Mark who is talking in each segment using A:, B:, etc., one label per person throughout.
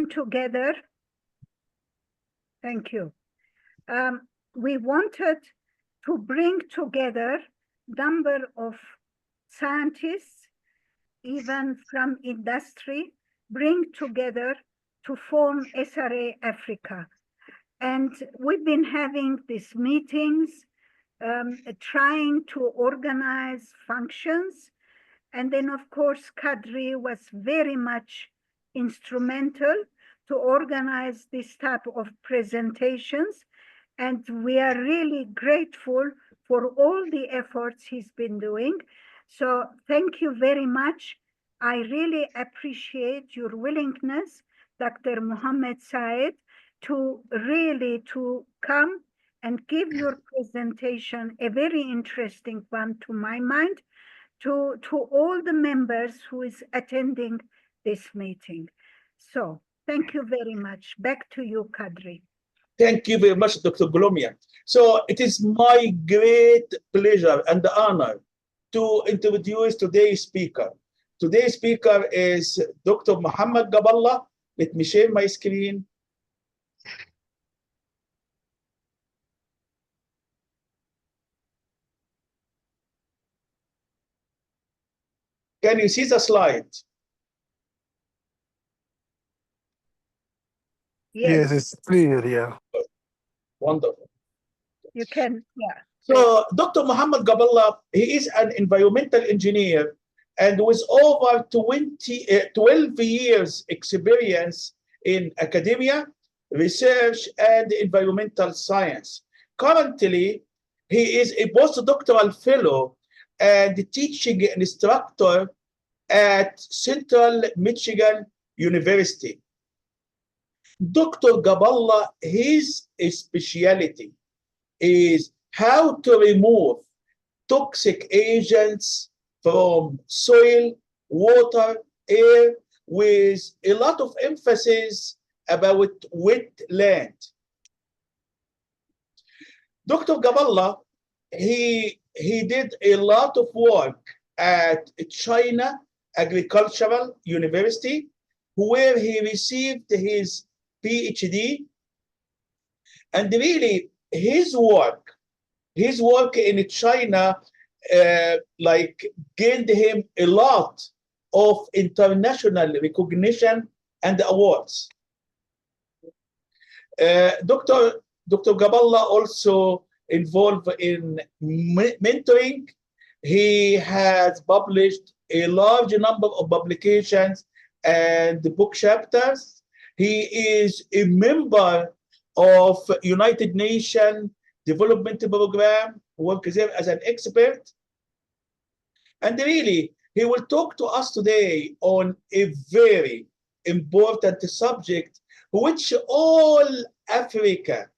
A: together. Thank you. We wanted to bring together number of scientists, even from industry, bring together to form SRA Africa. And we've been having these meetings, trying to organize functions. And then, of course, Kadri was very much instrumental to organize this type of presentations. And we are really grateful for all the efforts he's been doing. So thank you very much. I really appreciate your willingness, Dr. Mohammed Said, to really to come and give your presentation, a very interesting one to my mind, to all the members who is attending this meeting. So thank you very much. Back to you, Kadri.
B: Thank you very much, Dr. Golomia. So it is my great pleasure and honor to introduce today's speaker. Today's speaker is Dr. Mohammed Gaballah. Let me share my screen. Can you see the slide?
C: Yes, it's clear, yeah.
B: Wonderful.
A: You can, yeah.
B: So Dr. Mohammed Gaballah, he is an environmental engineer and with over 12 years experience in academia, research, and environmental science. Currently, he is a postdoctoral fellow and teaching instructor at Central Michigan University. Dr. Gaballah, his specialty is how to remove toxic agents from soil, water, air, with a lot of emphasis about wetland. Dr. Gaballah, he did a lot of work at China Agricultural University, where he received his PhD. And really, his work in China like gained him a lot of international recognition and awards. Dr. Gaballah also involved in mentoring. He has published a large number of publications and book chapters. He is a member of United Nations Development Program, works there as an expert. And really, he will talk to us today on a very important subject, which all Africa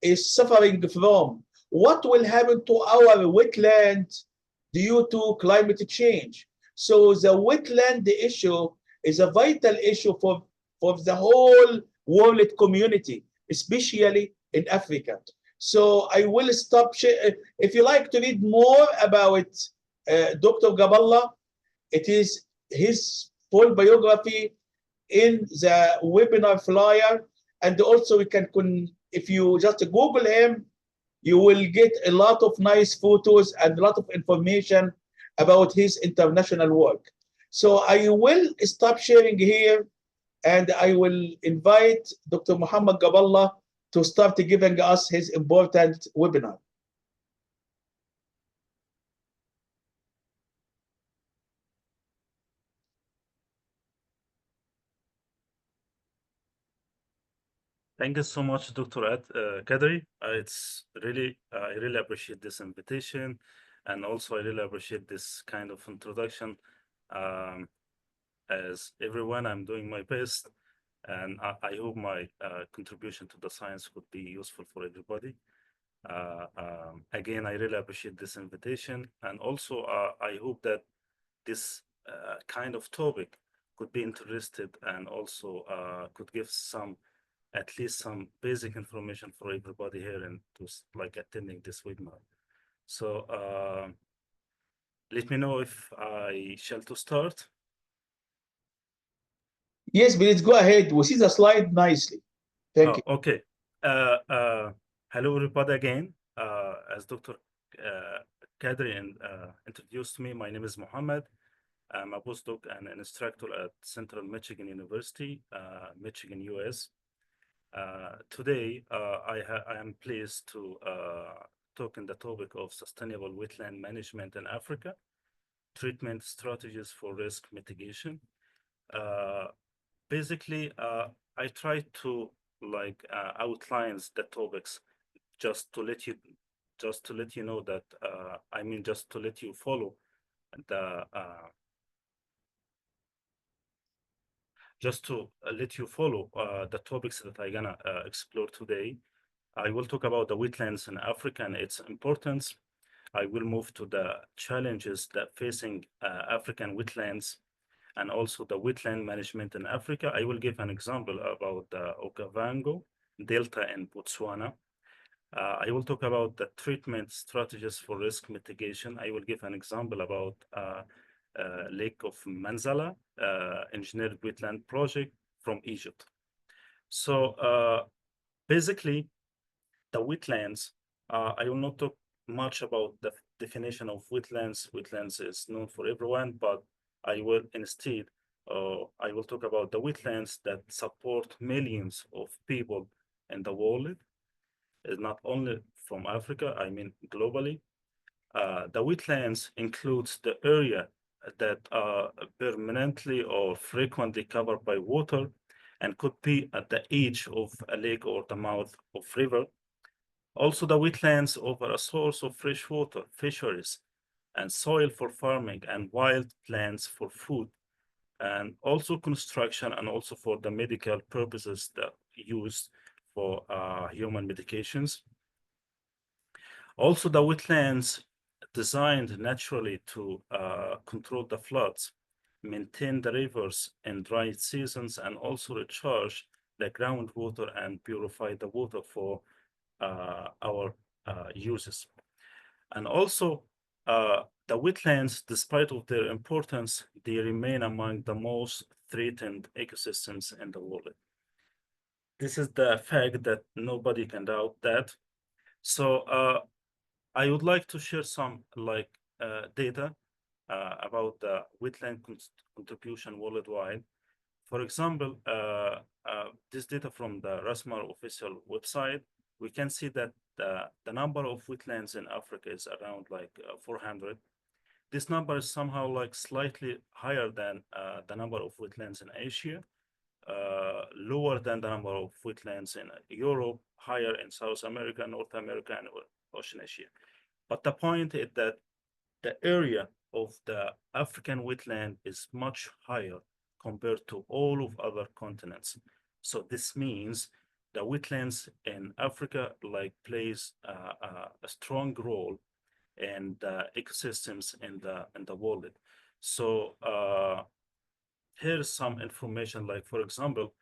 B: is suffering from. What will happen to our wetland due to climate change? So the wetland issue is a vital issue for the whole world community, especially in Africa. So I will stop. If you like to read more about Dr. Gaballah, it is his full biography in the webinar flyer. And also we can, if you just Google him, you will get a lot of nice photos and a lot of information about his international work. So I will stop sharing here, and I will invite Dr. Mohammed Gaballah to start giving us his important webinar.
D: Thank you so much, Dr. Kadri. I really appreciate this invitation, and also I really appreciate this kind of introduction. As everyone, I'm doing my best, and I hope my contribution to the science would be useful for everybody. Again, I really appreciate this invitation, and also I hope that this kind of topic could be interested and also could give at least some basic information for everybody here and to like attending this webinar. So let me know if I shall to start.
B: Yes, please go ahead. We see the slide nicely. Thank you.
D: Okay. Hello, everybody again. As Dr. Kadri introduced me, my name is Mohammed. I'm a postdoc and an instructor at Central Michigan University, Michigan, US. Today, I am pleased to talk on the topic of sustainable wetland management in Africa, treatment strategies for risk mitigation. Basically, I try to outlines the topics just to let you know that just to let you follow the the topics that I'm gonna explore today. I will talk about the wetlands in Africa and its importance. I will move to the challenges that facing African wetlands and also the wetland management in Africa. I will give an example about the Okavango Delta in Botswana. I will talk about the treatment strategies for risk mitigation. I will give an example about Lake of Manzala, engineered wetland project from Egypt. So basically, the wetlands, I will not talk much about the definition of wetlands. Wetlands is known for everyone, but I will instead, I will talk about the wetlands that support millions of people in the world, not only from Africa, I mean globally. The wetlands includes the area that are permanently or frequently covered by water and could be at the edge of a lake or the mouth of river. Also, the wetlands offer a source of fresh water, fisheries, and soil for farming and wild plants for food, and also construction and also for the medical purposes that used for human medications. Also, the wetlands designed naturally to control the floods, maintain the rivers in dry seasons, and also recharge the groundwater and purify the water for our uses. And also, the wetlands, despite of their importance, they remain among the most threatened ecosystems in the world. This is the fact that nobody can doubt that. So I would like to share some data about the wetland contribution worldwide. For example, this data from the RASMAR official website, we can see that the number of wetlands in Africa is around 400. This number is somehow slightly higher than the number of wetlands in Asia, lower than the number of wetlands in Europe, higher in South America, North America, and Oceania. But the point is that the area of the African wetland is much higher compared to all of other continents. So this means the wetlands in Africa plays a strong role in the ecosystems in the world. So here's some information, for example,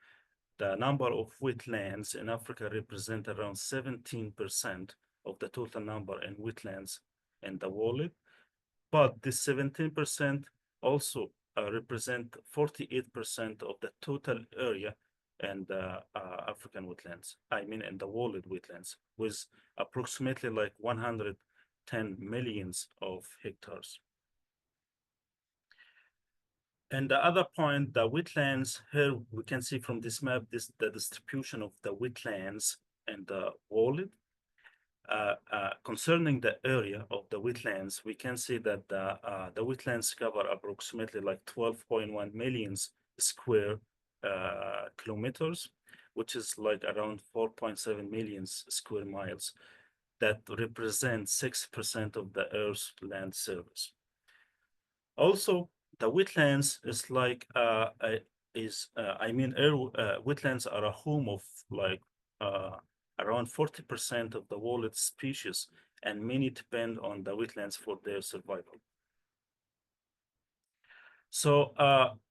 D: the number of wetlands in Africa represent around 17% of the total number in wetlands in the world. But this 17% also represent 48% of the total area in the African wetlands. I mean, in the world wetlands, with approximately 110 millions of hectares. And the other point, the wetlands, here we can see from this map, the distribution of the wetlands in the world. Concerning the area of the wetlands, we can see that the wetlands cover approximately 12.1 million square kilometers, which is around 4.7 million square miles. That represents 6% of the Earth's land surface. Also, the wetlands is wetlands are a home of around 40% of the world's species, and many depend on the wetlands for their survival. So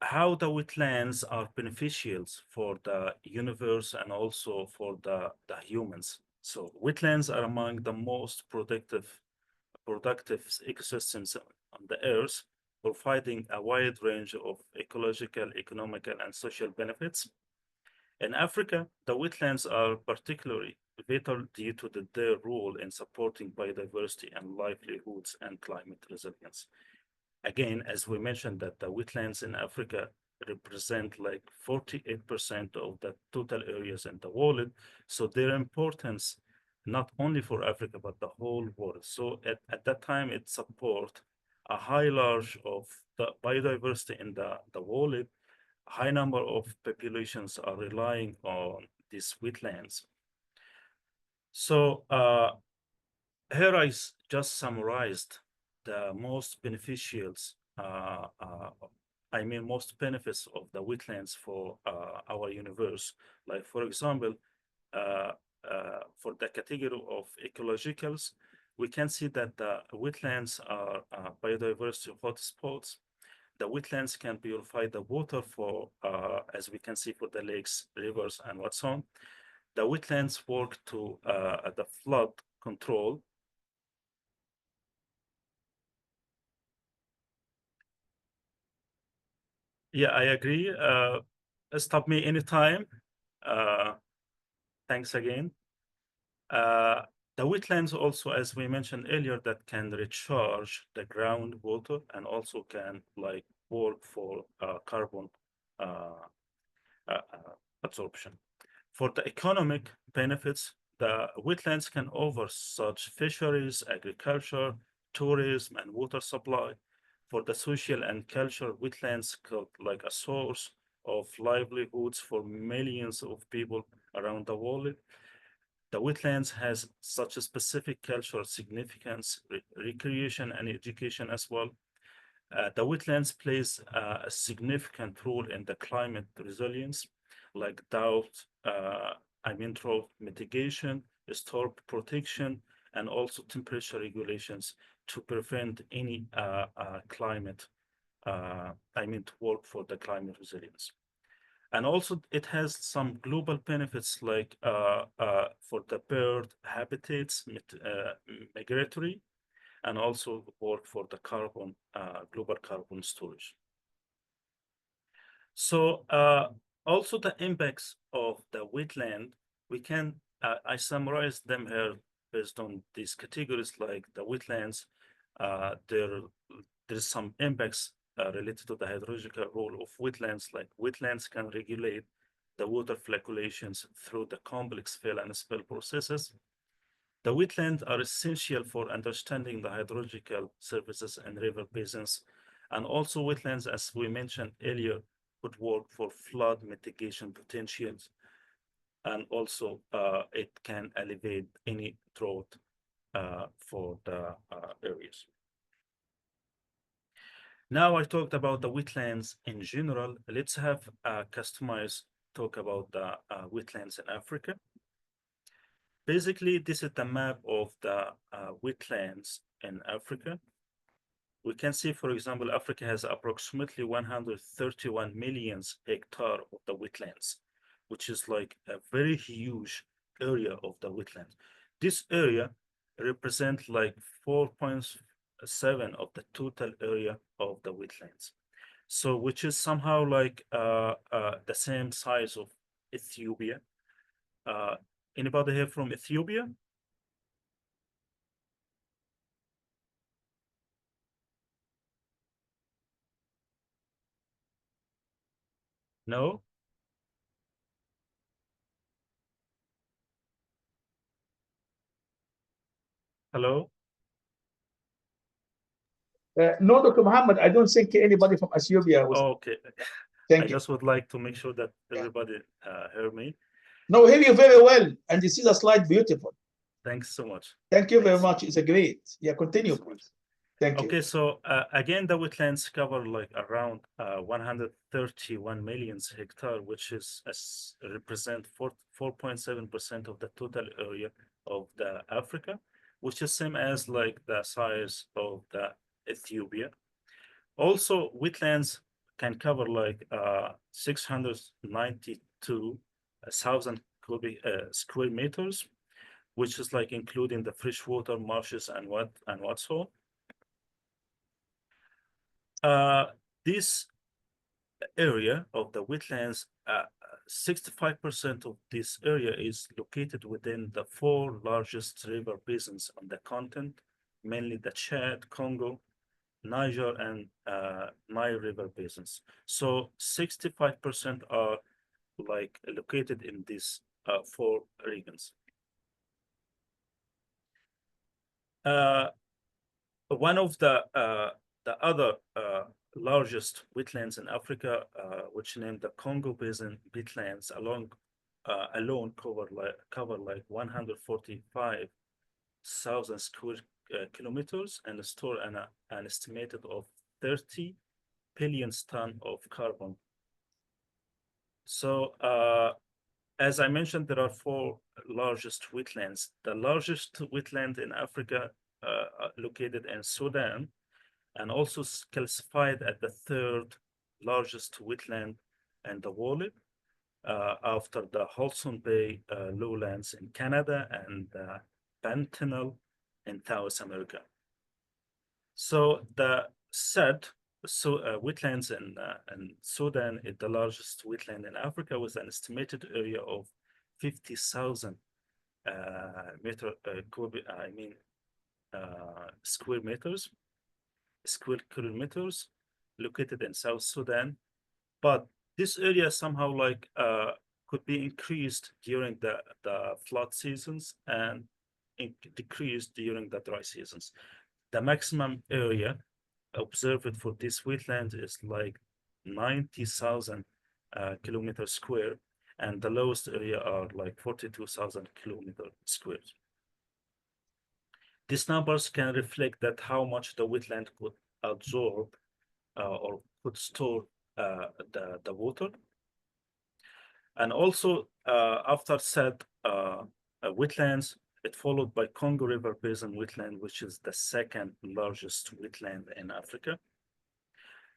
D: how the wetlands are beneficial for the universe and also for the humans. So wetlands are among the most productive ecosystems on the Earth. providing a wide range of ecological, economical, and social benefits. In Africa, the wetlands are particularly vital due to their role in supporting biodiversity and livelihoods and climate resilience. Again, as we mentioned, that the wetlands in Africa represent like 48% of the total areas in the world. So their importance, not only for Africa, but the whole world. So at that time, it support a high large of the biodiversity in the world. A high number of populations are relying on these wetlands. So here just summarized the most beneficials, most benefits of the wetlands for our universe. Like, for example, for the category of ecologicals, we can see that the wetlands are biodiversity hotspots. The wetlands can purify the water for, as we can see, for the lakes, rivers, and what's on. The wetlands work to the flood control. Yeah, I agree. Stop me anytime. Thanks again. The wetlands also, as we mentioned earlier, that can recharge the groundwater and also can like work for carbon absorption. For the economic benefits, the wetlands can offer such fisheries, agriculture, tourism, and water supply. For the social and cultural, wetlands could like a source of livelihoods for millions of people around the world. The wetlands has such a specific cultural significance, recreation and education as well. The wetlands plays a significant role in the climate resilience, like drought, drought mitigation, storm protection, and also temperature regulations to prevent any climate, to work for the climate resilience. And also it has some global benefits like for the bird habitats, migratory, and also work for the carbon, global carbon storage. So also the impacts of the wetland, we can, I summarize them here based on these categories like the wetlands. There's some impacts related to the hydrological role of wetlands, like wetlands can regulate the water fluctuations through the complex fill and spill processes. The wetlands are essential for understanding the hydrological surfaces and river basins. And also wetlands, as we mentioned earlier, could work for flood mitigation potentials. And also it can alleviate any drought for the areas. Now I talked about the wetlands in general. Let's have a customized talk about the wetlands in Africa. Basically, this is the map of the wetlands in Africa. We can see, for example, Africa has approximately 131 million hectares of the wetlands, which is like a very huge area of the wetlands. This area represents like 4.7 of the total area of the wetlands. So, which is somehow like the same size of Ethiopia. Anybody here from Ethiopia? No? Hello?
B: No, Dr. Muhammad, I don't think anybody from Ethiopia was.
D: Okay.
B: Thank
D: I
B: you.
D: just would like to make sure that everybody hear me.
B: No, hear you very well, and you see the slide beautiful.
D: Thanks so much.
B: Thank you very much. It's a great. Yeah, continue, please. Thank you.
D: Okay, so again, the wetlands cover like around 131 million hectares, which is represent 4.7% of the total area of the Africa, which is same as like the size of the Ethiopia. Also, wetlands can cover like 692,000 square meters, which is like including the freshwater marshes and what's all. this area of the wetlands, 65% of this area is located within the 4 largest river basins on the continent, mainly the Chad, Congo, Niger, and Nile River basins. So 65% are like located in these 4 regions. One of the other largest wetlands in Africa, which named the Congo Basin wetlands, alone cover like 145,000 square kilometers and store an estimated of 30 billion tons of carbon. So as I mentioned, there are 4 largest wetlands. The largest wetland in Africa located in Sudan, and also classified at the 3rd largest wetland in the world, after the Hudson Bay lowlands in Canada and the Pantanal in South America. So the said wetlands in Sudan is the largest wetland in Africa, with an estimated area of 50,000 square kilometers, located in South Sudan. But this area somehow like could be increased during the flood seasons and decreased during the dry seasons. The maximum area observed for this wetland is like 90,000 kilometers square, and the lowest area are like 42,000 kilometers square. These numbers can reflect that how much the wetland could absorb or could store the water. And also after said wetlands, it followed by Congo River Basin wetland, which is the 2nd largest wetland in Africa.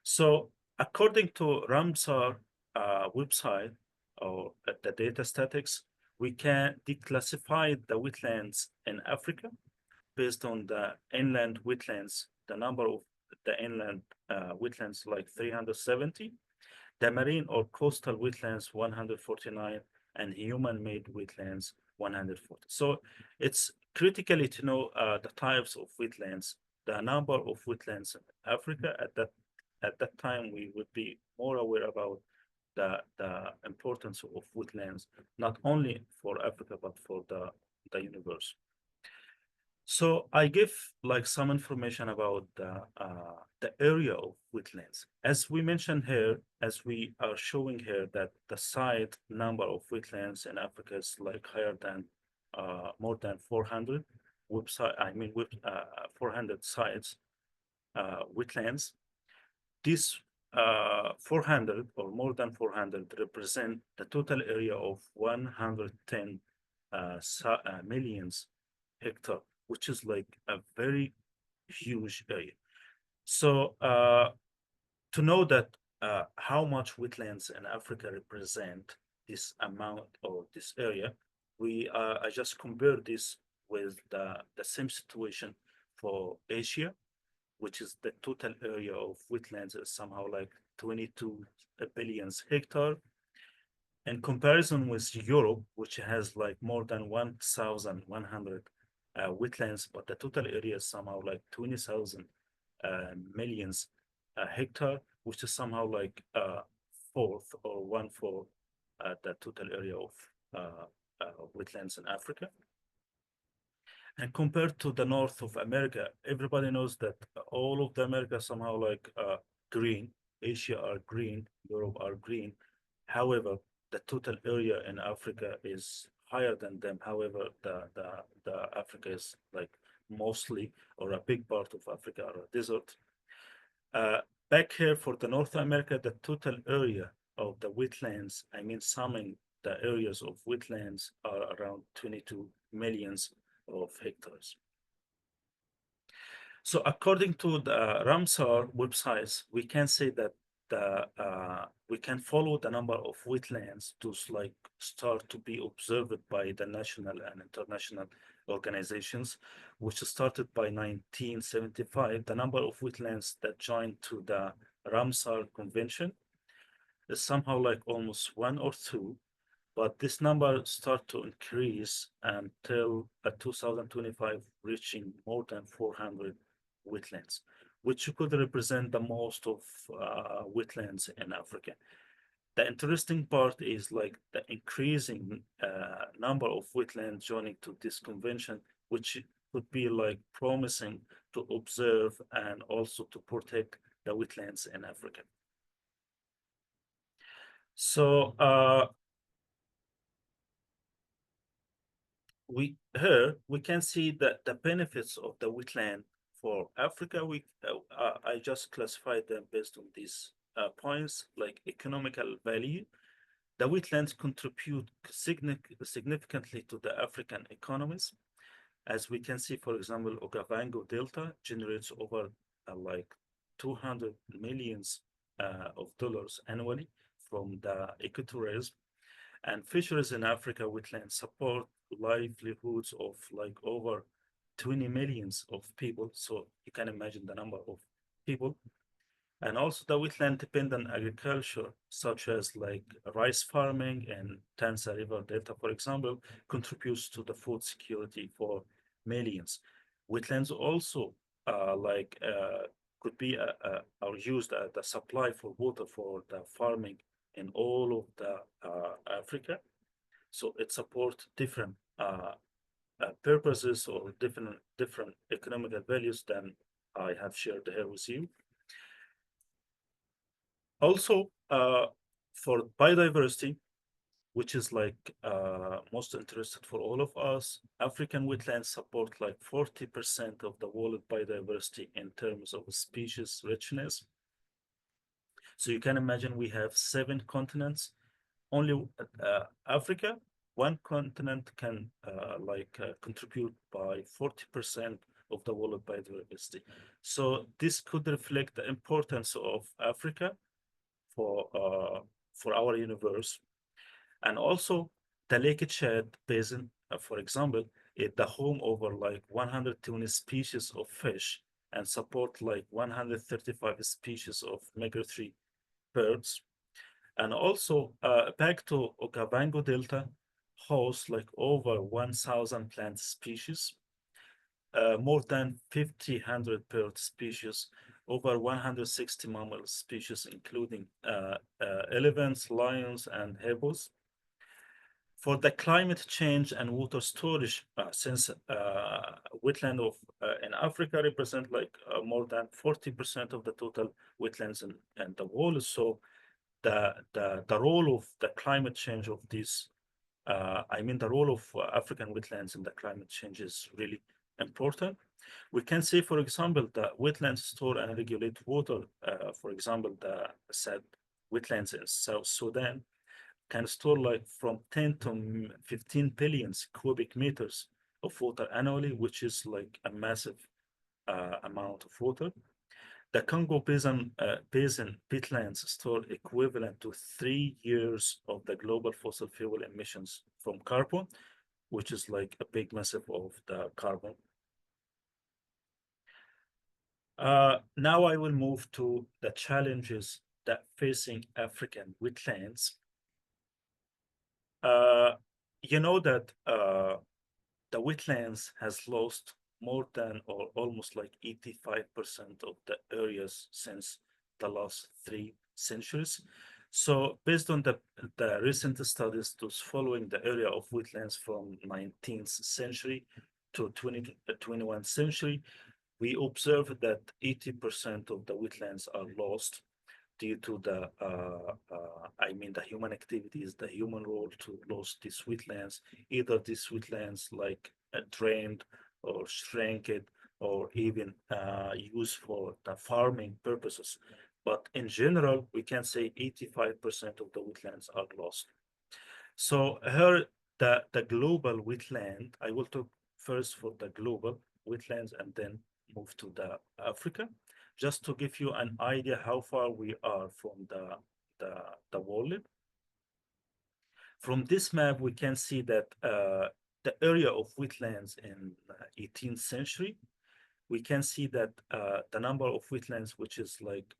D: So according to Ramsar website, or the data statics, we can declassify the wetlands in Africa based on the inland wetlands, the number of the inland wetlands like 370, the marine or coastal wetlands 149, and human-made wetlands 140. So it's critically to know the types of wetlands, the number of wetlands in Africa. At that time, we would be more aware about the importance of wetlands, not only for Africa, but for the universe. So I give like some information about the area of wetlands. As we mentioned here, as we are showing here, that the site number of wetlands in Africa is like higher than more than 400 website. 400 sites, wetlands. These 400 or more than 400 represent the total area of 110 millions hectare, which is like a very huge area. So to know that how much wetlands in Africa represent this amount or this area, I just compared this with the same situation for Asia, which is the total area of wetlands is somehow like 22 billion hectare. In comparison with Europe, which has like more than 1,100 wetlands, but the total area is somehow like 20,000 millions hectare, which is somehow like 1/4 or 1/4 the total area of wetlands in Africa. And compared to the North of America, everybody knows that all of the America somehow like green. Asia are green, Europe are green. However, the total area in Africa is higher than them. However, the Africa is like mostly, or a big part of Africa are a desert. Back here for the North America, the total area of the wetlands, summing the areas of wetlands, are around 22 millions of hectares. So according to the Ramsar websites, we can say that we can follow the number of wetlands to like start to be observed by the national and international organizations, which started by 1975. The number of wetlands that joined to the Ramsar Convention is somehow like almost one or two, but this number start to increase until 2025, reaching more than 400 wetlands, which could represent the most of wetlands in Africa. The interesting part is like the increasing number of wetlands joining to this convention, which could be like promising to observe and also to protect the wetlands in Africa. So we can see that the benefits of the wetland for Africa. I just classified them based on these points, like economical value. The wetlands contribute significantly to the African economies. As we can see, for example, Okavango Delta generates over like 200 millions of dollars annually from the ecotourism. And fisheries in Africa wetlands support livelihoods of like over 20 millions of people. So you can imagine the number of people. And also the wetland dependent agriculture, such as like rice farming and Tansa River Delta, for example, contributes to the food security for millions. Wetlands also could be are used as the supply for water for the farming in all of the Africa. So it supports different purposes or different economical values than I have shared here with you. Also, for biodiversity, which is like most interested for all of us, African wetlands support like 40% of the world biodiversity in terms of species richness. So you can imagine we have 7 continents. Only Africa, one continent can contribute by 40% of the world biodiversity. So this could reflect the importance of Africa for our universe. And also the Lake Chad Basin, for example, is the home over like 120 species of fish and support like 135 species of migratory birds. And also back to Okavango Delta hosts like over 1,000 plant species, more than 1,500 bird species, over 160 mammal species, including elephants, lions, and hippos. For the climate change and water storage, since wetland in Africa represent like more than 40% of the total wetlands in the world. So the role of the climate change of these, the role of African wetlands in the climate change is really important. We can say, for example, that wetlands store and regulate water. For example, the said wetlands in South Sudan can store like from 10 to 15 billion cubic meters of water annually, which is like a massive amount of water. The Congo Basin peatlands store equivalent to 3 years of the global fossil fuel emissions from carbon, which is like a big massive of the carbon. Now I will move to the challenges that facing African wetlands. You know that the wetlands has lost more than or almost like 85% of the areas since the last 3 centuries. So based on the recent studies following the area of wetlands from 19th century to 21st century, we observed that 80% of the wetlands are lost due to the human activities, the human role to lose these wetlands. Either these wetlands like drained or shrinked or even used for the farming purposes. But in general, we can say 85% of the wetlands are lost. So here, the global wetland, I will talk first for the global wetlands and then move to the Africa. just to give you an idea how far we are from the world. From this map, we can see that the area of wetlands in 18th century, we can see that the number of wetlands, which is like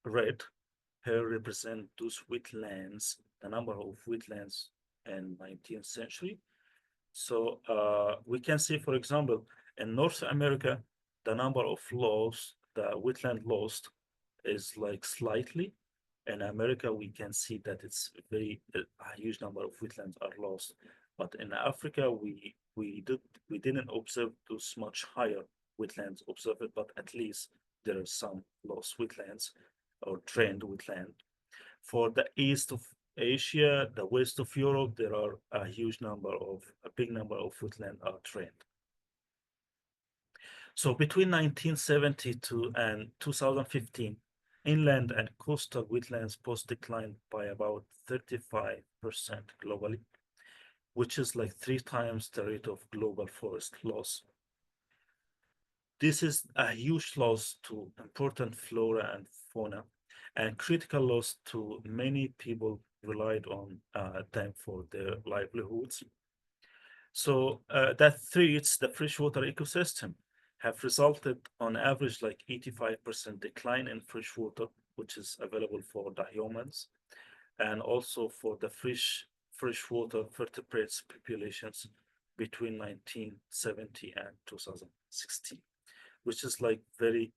D: red, here represent those wetlands, the number of wetlands in 19th century. So we can see, for example, in North America, the number of lost, the wetland lost is like slightly. In America, we can see that it's a huge number of wetlands are lost. But in Africa, we didn't observe those much higher wetlands observed, but at least there are some lost wetlands or drained wetland. For the east of Asia, the west of Europe, there are a big number of wetland are drained. So between 1972 and 2015, inland and coastal wetlands both declined by about 35% globally, which is like 3 times the rate of global forest loss. This is a huge loss to important flora and fauna, and critical loss to many people relied on them for their livelihoods. So that threats the freshwater ecosystem have resulted on average like 85% decline in freshwater, which is available for the humans, and also for the freshwater vertebrates populations between 1970 and 2016, which is like very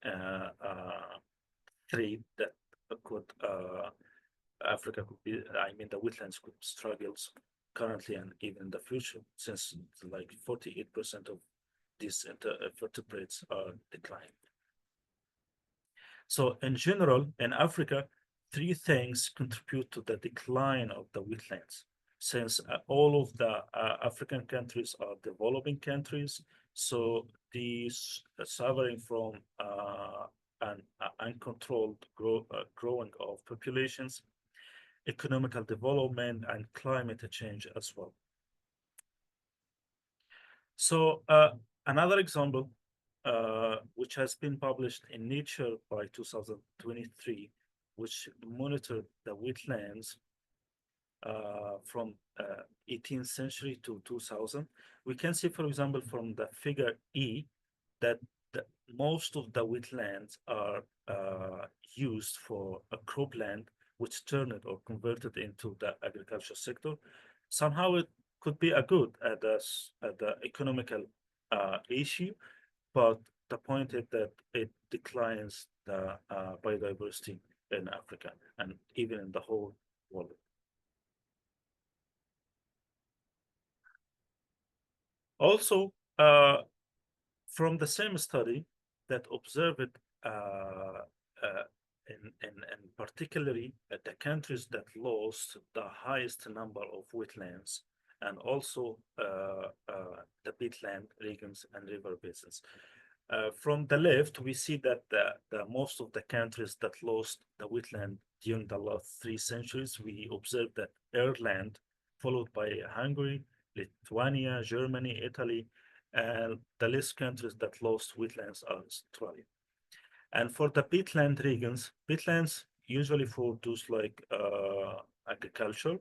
D: threat that could Africa could be, I mean, the wetlands could struggles currently and even in the future, since like 48% of these vertebrates are declining. So in general, in Africa, 3 things contribute to the decline of the wetlands. Since all of the African countries are developing countries, so these suffering from an uncontrolled growing of populations, economical development, and climate change as well. So another example, which has been published in Nature by 2023, which monitored the wetlands from 18th century to 2000, we can see, for example, from the figure E, that most of the wetlands are used for a cropland, which turned or converted into the agriculture sector. Somehow it could be a good at the economical issue, but the point is that it declines the biodiversity in Africa and even in the whole world. Also, from the same study that observed in particularly the countries that lost the highest number of wetlands and also the peatland regions and river basins. From the left, we see that the most of the countries that lost the wetland during the last 3 centuries, we observed that Ireland, followed by Hungary, Lithuania, Germany, Italy, and the least countries that lost wetlands are Australia. And for the peatland regions, peatlands usually for those like agriculture,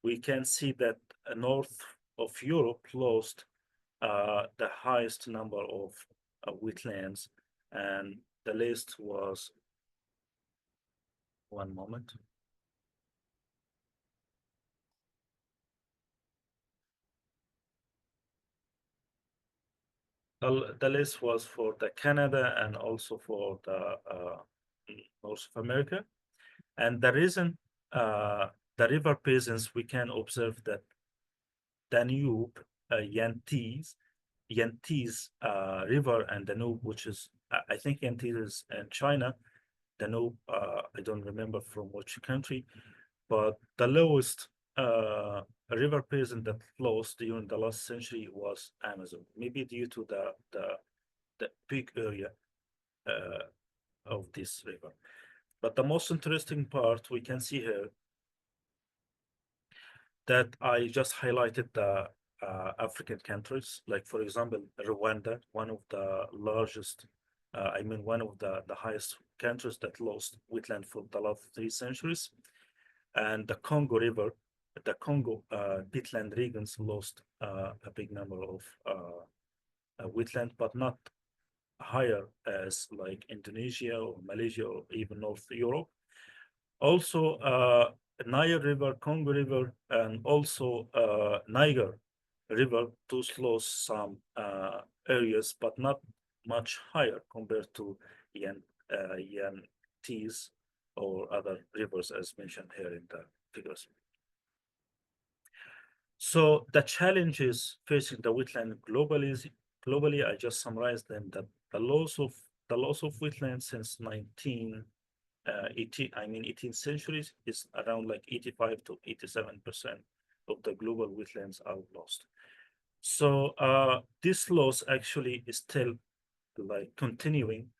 D: we can see that north of Europe lost the highest number of wetlands, and the list was, one moment. The list was for the Canada and also for the North of America. And the reason, the river basins, we can observe that Danube, Yantes River, and Danube, which is, I think Yantes is in China, Danube, I don't remember from which country, but the lowest river basin that lost during the last century was Amazon, maybe due to the big area of this river. But the most interesting part we can see here that I just highlighted the African countries, like for example, Rwanda, one of the largest I mean, one of the highest countries that lost wetland for the last 3 centuries. And the Congo River, the Congo peatland regions lost a big number of wetland, but not higher as like Indonesia or Malaysia or even North Europe. Also, Nile River, Congo River, and also Niger River, those lost some areas, but not much higher compared to Yantes or other rivers as mentioned here in the figures. So the challenges facing the wetland globally, I just summarized them. That the loss of wetlands since 18th centuries is around like 85 to 87% of the global wetlands are lost. So this loss actually is still like continuing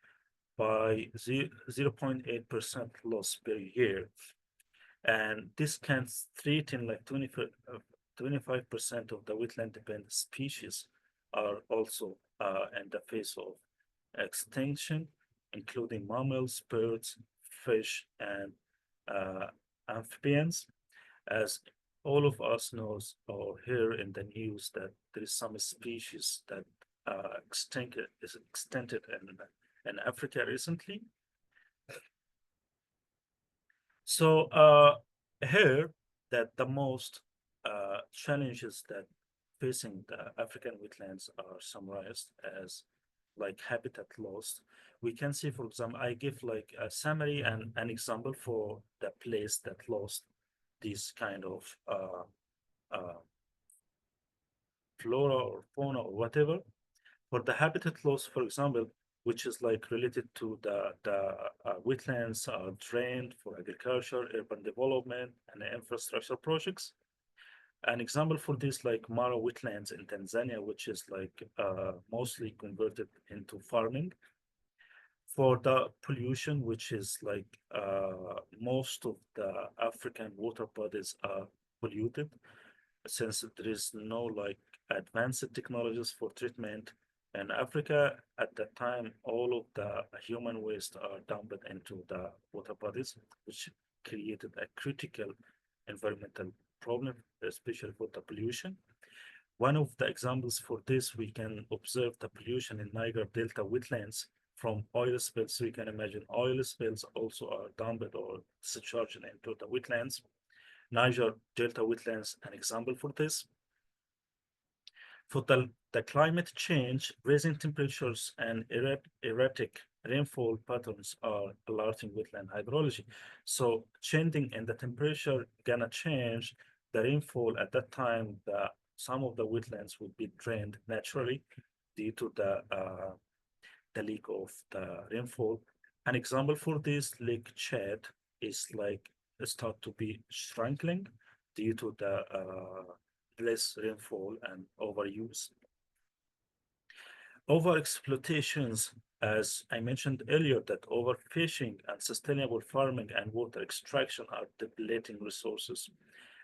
D: by 0.8% loss per year. And this can threaten like 25% of the wetland dependent species are also in the face of extinction, including mammals, birds, fish, and amphibians. As all of us knows or hear in the news that there is some species that extincted in Africa recently. So here that the most challenges that facing the African wetlands are summarized as like habitat loss. We can see, for example, I give like a summary and an example for the place that lost this kind of flora or fauna or whatever. For the habitat loss, for example, which is like related to the wetlands are drained for agriculture, urban development, and infrastructure projects. An example for this, like Mara wetlands in Tanzania, which is like mostly converted into farming. For the pollution, which is like most of the African water bodies are polluted, since there is no like advanced technologies for treatment. In Africa, at that time, all of the human waste are dumped into the water bodies, which created a critical environmental problem, especially for the pollution. One of the examples for this, we can observe the pollution in Niger Delta wetlands from oil spills. So you can imagine oil spills also are dumped or discharged into the wetlands. Niger Delta wetlands, an example for this. For the climate change, rising temperatures and erratic rainfall patterns are alerting wetland hydrology. So changing in the temperature gonna change the rainfall at that time. Some of the wetlands would be drained naturally due to the leak of the rainfall. An example for this, Lake Chad is like start to be shrinking due to the less rainfall and overuse. Overexploitations, as I mentioned earlier, that overfishing and sustainable farming and water extraction are depleting resources.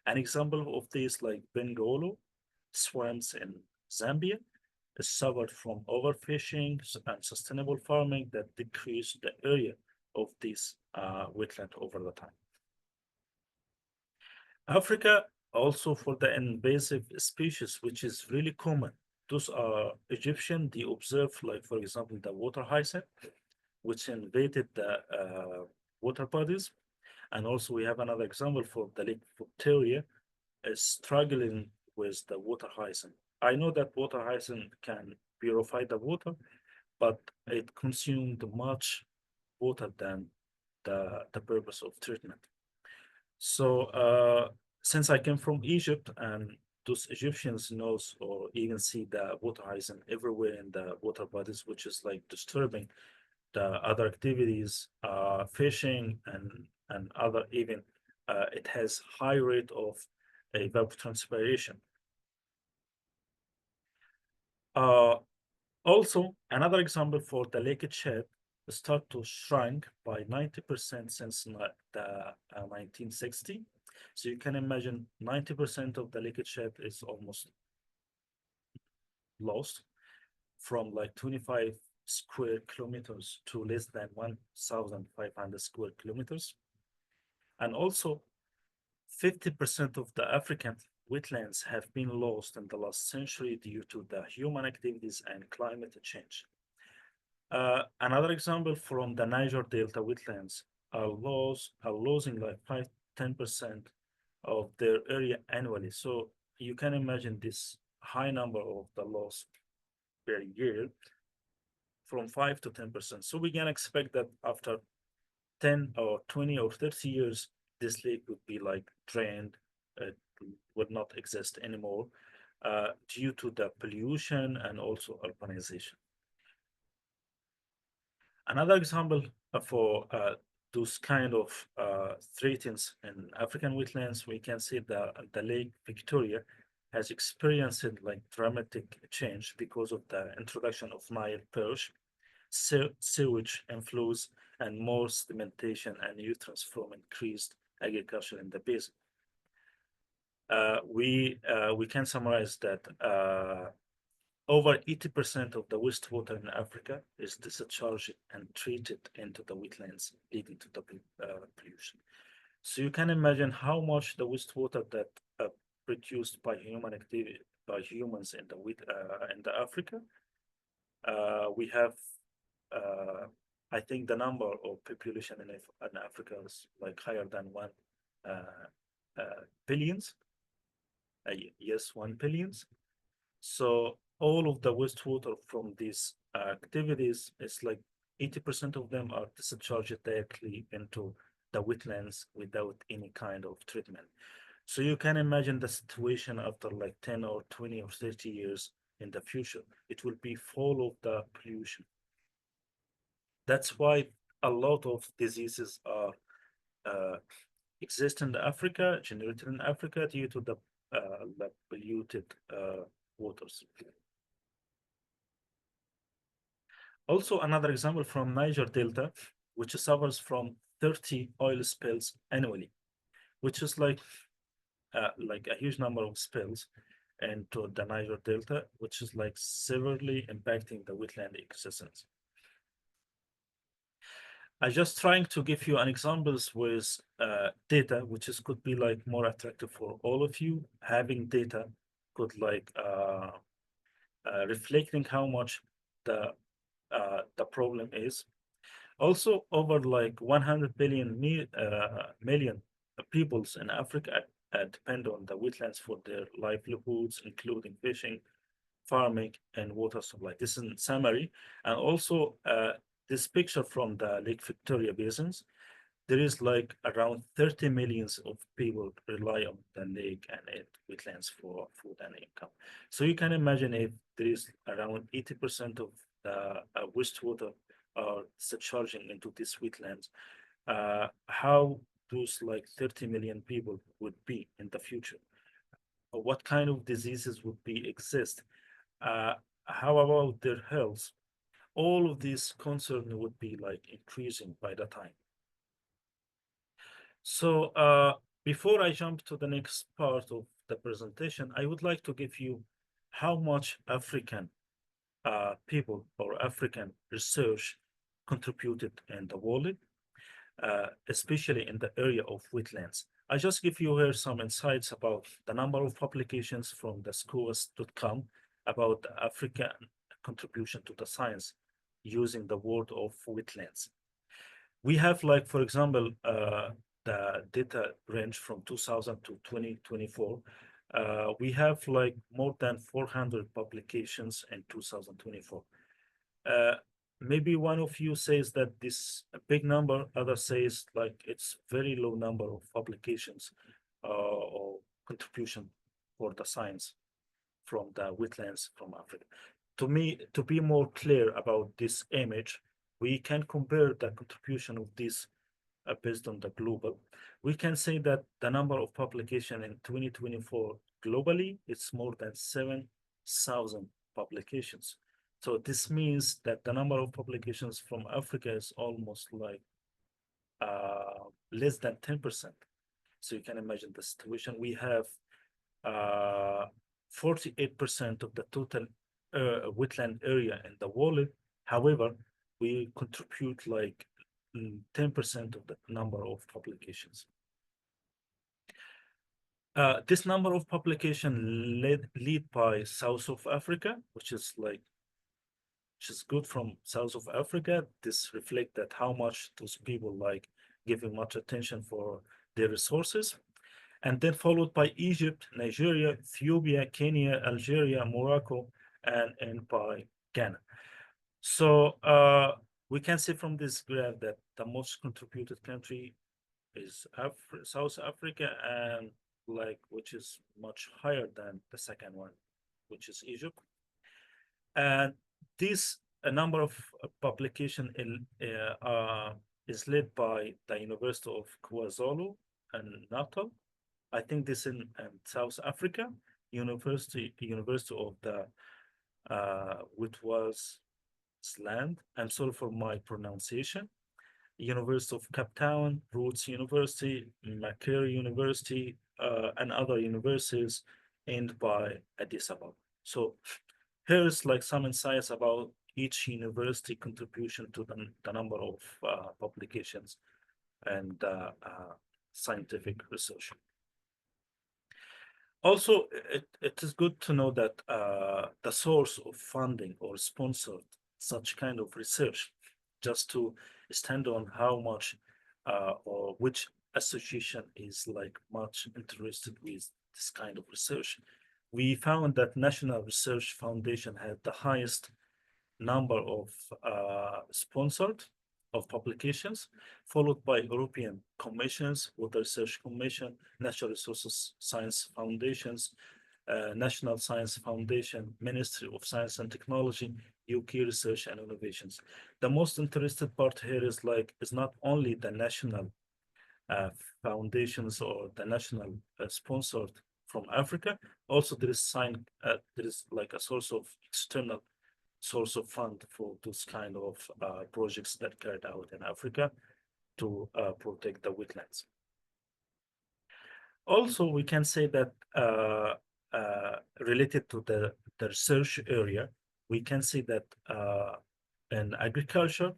D: An example of this, like Bengalo swamps in Zambia, is suffered from overfishing and sustainable farming that decrease the area of this wetland over the time. Africa, also for the invasive species, which is really common. Those are Egyptian, they observe, like, for example, the water hyacinth, which invaded the water bodies. And also we have another example for the Lake Victoria is struggling with the water hyacinth. I know that water hyacinth can purify the water, but it consumed much water than the purpose of treatment. So since I came from Egypt and those Egyptians knows or even see the water hyacinth everywhere in the water bodies, which is like disturbing the other activities, fishing and other even, it has high rate of evapotranspiration. Also, another example for the Lake Chad start to shrink by 90% since the 1960. So you can imagine 90% of the Lake Chad is almost lost from like 25 square kilometers to less than 1,500 square kilometers. And also 50% of the African wetlands have been lost in the last century due to the human activities and climate change. Another example from the Niger Delta wetlands are losing like 10% of their area annually. So you can imagine this high number of the loss per year from 5 to 10%. So we can expect that after 10 or 20 or 30 years, this lake would be like drained, would not exist anymore due to the pollution and also urbanization. Another example for those kind of threats in African wetlands, we can see the Lake Victoria has experienced like dramatic change because of the introduction of Nile perch, sewage inflows, and more sedimentation and nutrients from increased agriculture in the basin. We can summarize that over 80% of the wastewater in Africa is discharged and treated into the wetlands, leading to the pollution. So you can imagine how much the wastewater that produced by human activity, by humans in the Africa. We have, I think, the number of population in Africa is like higher than 1 billions. Yes, 1 billions. So all of the wastewater from these activities is like 80% of them are discharged directly into the wetlands without any kind of treatment. So you can imagine the situation after like 10 or 20 or 30 years in the future. It will be full of the pollution. That's why a lot of diseases are exist in Africa, generated in Africa due to the polluted waters. Also, another example from Niger Delta, which suffers from 30 oil spills annually, which is like a huge number of spills into the Niger Delta, which is like severely impacting the wetland ecosystems. I'm just trying to give you an examples with data, which is could be like more attractive for all of you. Having data could like reflecting how much the problem is. Also, over like 100 million peoples in Africa depend on the wetlands for their livelihoods, including fishing, farming, and water supply. This is in summary. And also this picture from the Lake Victoria basins, there is like around 30 millions of people rely on the lake and its wetlands for food and income. So you can imagine if there is around 80% of the wastewater are discharging into these wetlands, how those like 30 million people would be in the future? What kind of diseases would be exist? How about their health? All of these concerns would be like increasing by the time. So before I jump to the next part of the presentation, I would like to give you how much African people or African research contributed in the world, especially in the area of wetlands. I just give you here some insights about the number of publications from the schools.com about the African contribution to the science using the word of wetlands. We have like, for example, the data range from 2000 to 2024. We have like more than 400 publications in 2024. Maybe one of you says that this a big number, other says like it's very low number of publications or contribution for the science from the wetlands from Africa. To me, to be more clear about this image, we can compare the contribution of this based on the global. We can say that the number of publication in 2024 globally, it's more than 7,000 publications. So this means that the number of publications from Africa is almost like less than 10%. So you can imagine the situation. We have 48% of the total wetland area in the world However, we contribute like 10% of the number of publications. This number of publication lead by South of Africa, which is good from South of Africa. This reflect that how much those people like giving much attention for their resources. And then followed by Egypt, Nigeria, Ethiopia, Kenya, Algeria, Morocco, and by Ghana. So we can see from this graph that the most contributed country is South Africa, and which is much higher than the second one, which is Egypt. And this a number of publication is led by the University of KwaZulu and Natal. I think this in South Africa, University of the which was Sland. I'm sorry for my pronunciation. University of Cape Town, Rhodes University, Macquarie University, and other universities, and by Addis Ababa. So here's like some insights about each university contribution to the number of publications and scientific research. Also, it is good to know that the source of funding or sponsored such kind of research, just to stand on how much or which association is like much interested with this kind of research. We found that National Research Foundation had the highest number of sponsored of publications, followed by European commissions, Water Research Commission, Natural Resources Science Foundations, National Science Foundation, Ministry of Science and Technology, UK Research and Innovations. The most interested part here is not only the national foundations or the national sponsored from Africa. Also, there is like a source of external source of fund for those kind of projects that carried out in Africa to protect the wetlands. Also, we can say that related to the research area, we can see that in agriculture,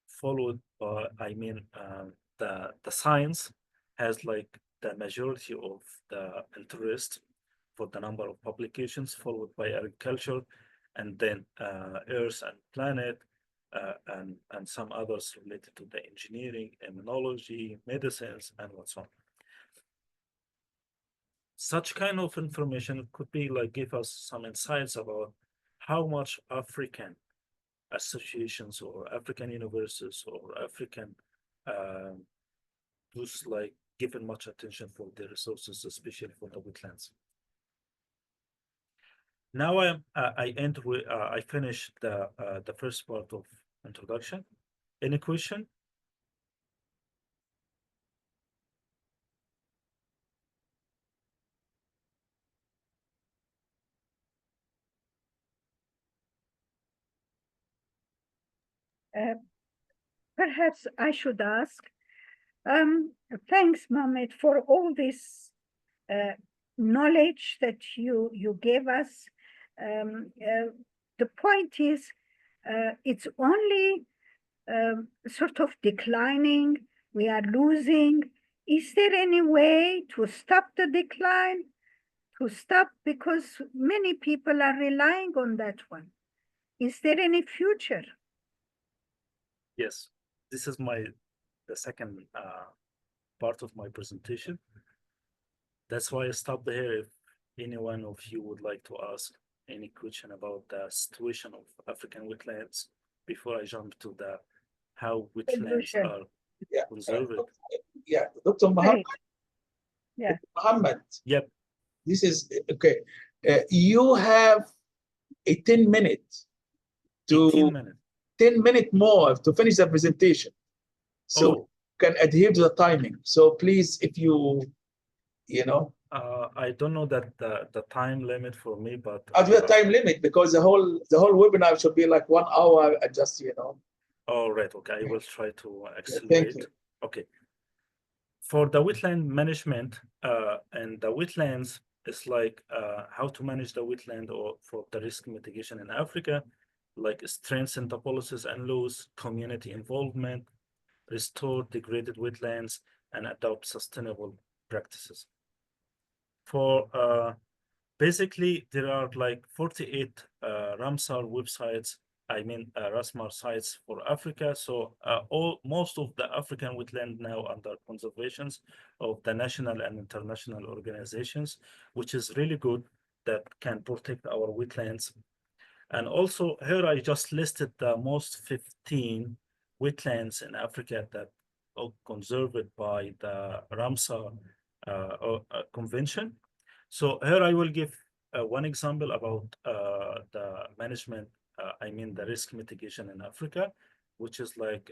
D: followed by, the science has like the majority of the interest for the number of publications, followed by agriculture, and then Earth and planet, and some others related to the engineering, immunology, medicines, and what's on. Such kind of information could be like give us some insights about how much African associations or African universities or African who's like given much attention for their resources, especially for the wetlands. Now I finished the first part of introduction. Any question?
A: Perhaps I should ask. Thanks, Mohammed, for all this knowledge that you gave us. The point is, it's only sort of declining. We are losing. Is there any way to stop the decline? To stop, because many people are relying on that one. Is there any future?
D: Yes, this is the second part of my presentation. That's why I stopped here. If any one of you would like to ask any question about the situation of African wetlands before I jump to the how wetlands are conserved.
B: Dr. Muhammad.
A: Yeah.
B: Muhammad.
D: Yep.
B: This is okay. You have a 10 minutes to 10 minutes more to finish the presentation. So can adhere to the timing. So please, if you know.
D: I don't know that the time limit for me, but
B: I'll do a time limit because the whole webinar should be like 1 hour. And just
D: All right. Okay, I will try to accelerate.
B: Thank you.
D: Okay. For the wetland management and the wetlands, it's like how to manage the wetland or for the risk mitigation in Africa. like strengthen the policies and laws, community involvement, restore degraded wetlands, and adopt sustainable practices. For basically, there are like 48 Ramsar websites, Rasmar sites for Africa. So most of the African wetland now under conservations of the national and international organizations, which is really good, that can protect our wetlands. And also here I just listed the most 15 wetlands in Africa that are conserved by the Ramsar Convention. So here I will give one example about the management, the risk mitigation in Africa, which is like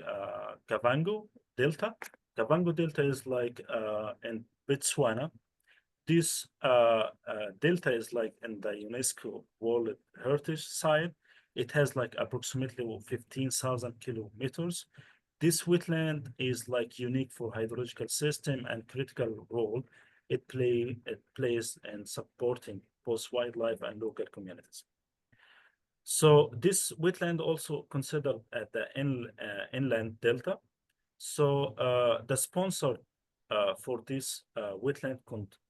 D: Kavango Delta. Kavango Delta is like in Botswana. This delta is like in the UNESCO World Heritage Site. It has like approximately 15,000 kilometers. This wetland is like unique for hydrological system and critical role it plays in supporting both wildlife and local communities. So this wetland also considered at the inland delta. So the sponsor for this wetland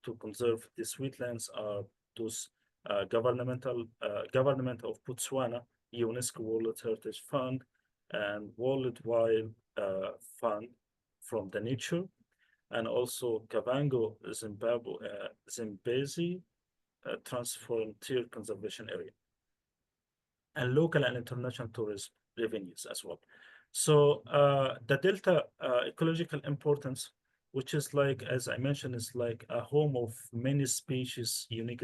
D: to conserve these wetlands are those government of Botswana, UNESCO World Heritage Fund, and World Wild Fund from the Nature, and also Kavango Zimbabwe Transfrontier Conservation Area, and local and international tourist revenues as well. So the delta ecological importance, which is like, as I mentioned, is like a home of many species, unique,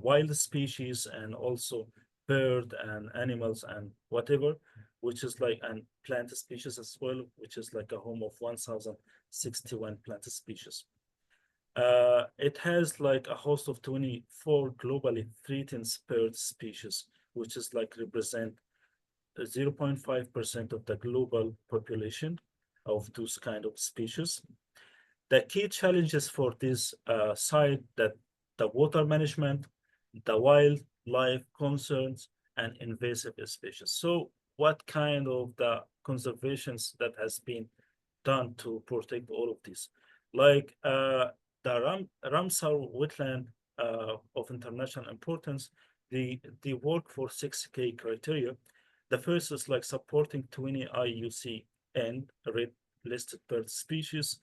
D: wild species, and also bird and animals and whatever, which is like, and plant species as well, which is like a home of 1,061 plant species. It has like a host of 24 globally threatened bird species, which is like represent 0.5% of the global population of those kind of species. The key challenges for this site that the water management, the wildlife concerns, and invasive species. So what kind of the conservations that has been done to protect all of this? Like the Ramsar wetland of international importance, they work for 6 key criteria. The first is like supporting 20 IUCN red listed bird species.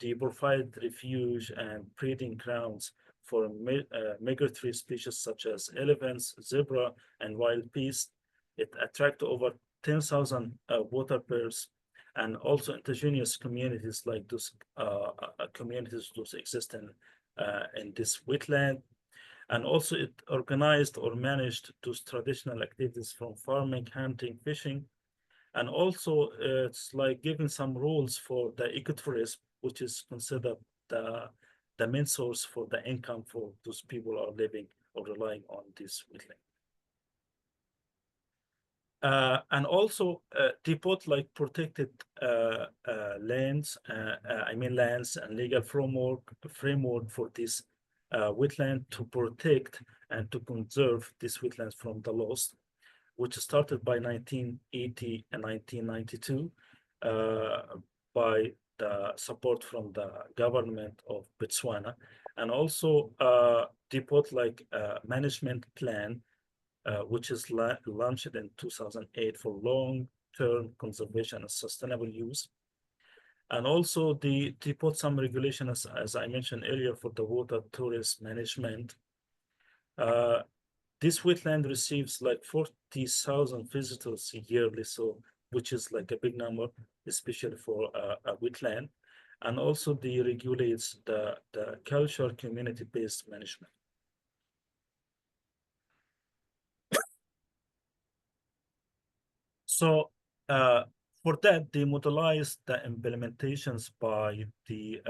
D: They provide refuge and breeding grounds for migratory species such as elephants, zebra, and wild beasts. It attracts over 10,000 water birds, and also indigenous communities like those communities those exist in this wetland. And also it organized or managed those traditional activities from farming, hunting, fishing. And also it's like giving some rules for the ecotourism, which is considered the main source for the income for those people who are living or relying on this wetland. And also they put like protected lands, lands and legal framework for this wetland to protect and to conserve these wetlands from the loss, which started by 1980 and 1992 by the support from the government of Botswana. And also they put like a management plan which is launched in 2008 for long-term conservation and sustainable use. And also they put some regulations, as I mentioned earlier, for the water tourist management. This wetland receives like 40,000 visitors yearly, so which is like a big number, especially for a wetland. And also they regulates the culture community-based management. So for that, they modelize the implementations by they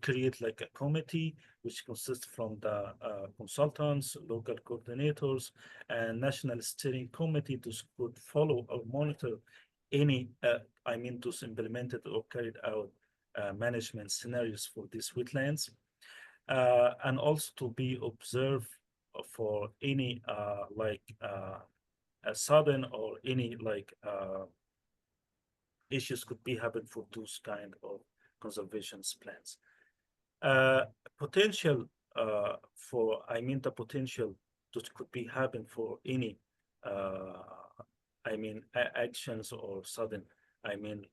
D: create like a committee which consists from the consultants, local coordinators, and national steering committee to could follow or monitor any those implemented or carried out management scenarios for these wetlands, and also to be observed for any sudden or any like issues could be happen for those kind of conservation plans. Potential for, I mean, the potential that could be happen for any, I mean, actions or sudden, I mean,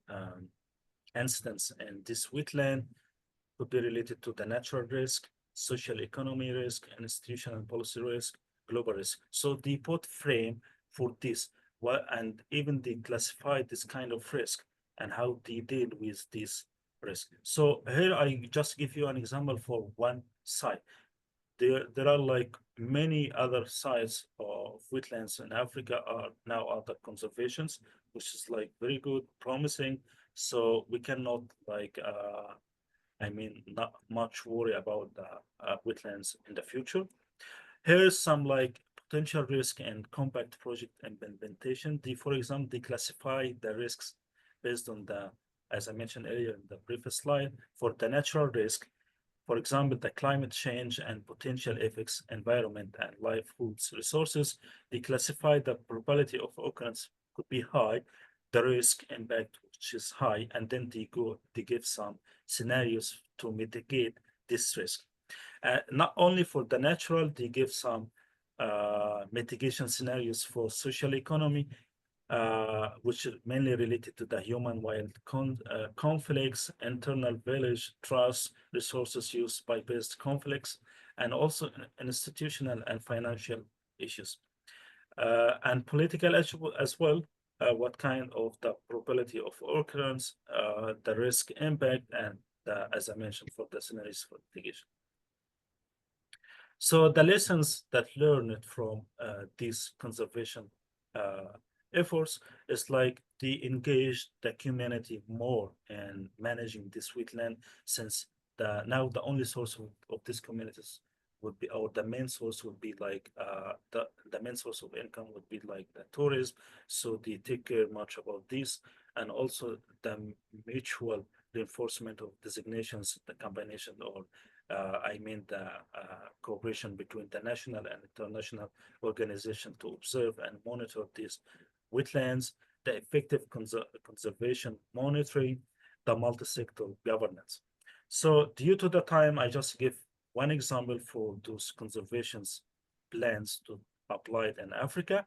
D: incidents in this wetland could be related to the natural risk, social economy risk, institutional and policy risk, global risk. So they put frame for this, and even they classify this kind of risk and how they deal with this risk. So here I just give you an example for one site. There are like many other sites of wetlands in Africa are now under conservations, which is like very good, promising. So we cannot like I mean, not much worry about the wetlands in the future. Here's some like potential risk and compact project implementation. For example, they classify the risks based on the, as I mentioned earlier in the previous slide, for the natural risk. For example, the climate change and potential effects, environment and livelihoods resources, they classify the probability of occurrence could be high, the risk impact which is high, and then they give some scenarios to mitigate this risk. Not only for the natural, they give some mitigation scenarios for social economy, which is mainly related to the human-wild conflicts, internal village trust, resources use by based conflicts, and also institutional and financial issues. And political as well, what kind of the probability of occurrence, the risk impact, and as I mentioned, for the scenarios for mitigation. So the lessons that learned from these conservation efforts is like they engage the community more in managing this wetland, since now the only source of these communities would be, or the main source would be like the main source of income would be like the tourism. So they take care much about this, and also the mutual reinforcement of designations, the combination, or I mean the cooperation between the national and international organization to observe and monitor these wetlands, the effective conservation monitoring, the multi-sector governance. So due to the time, I just give one example for those conservation plans to apply in Africa.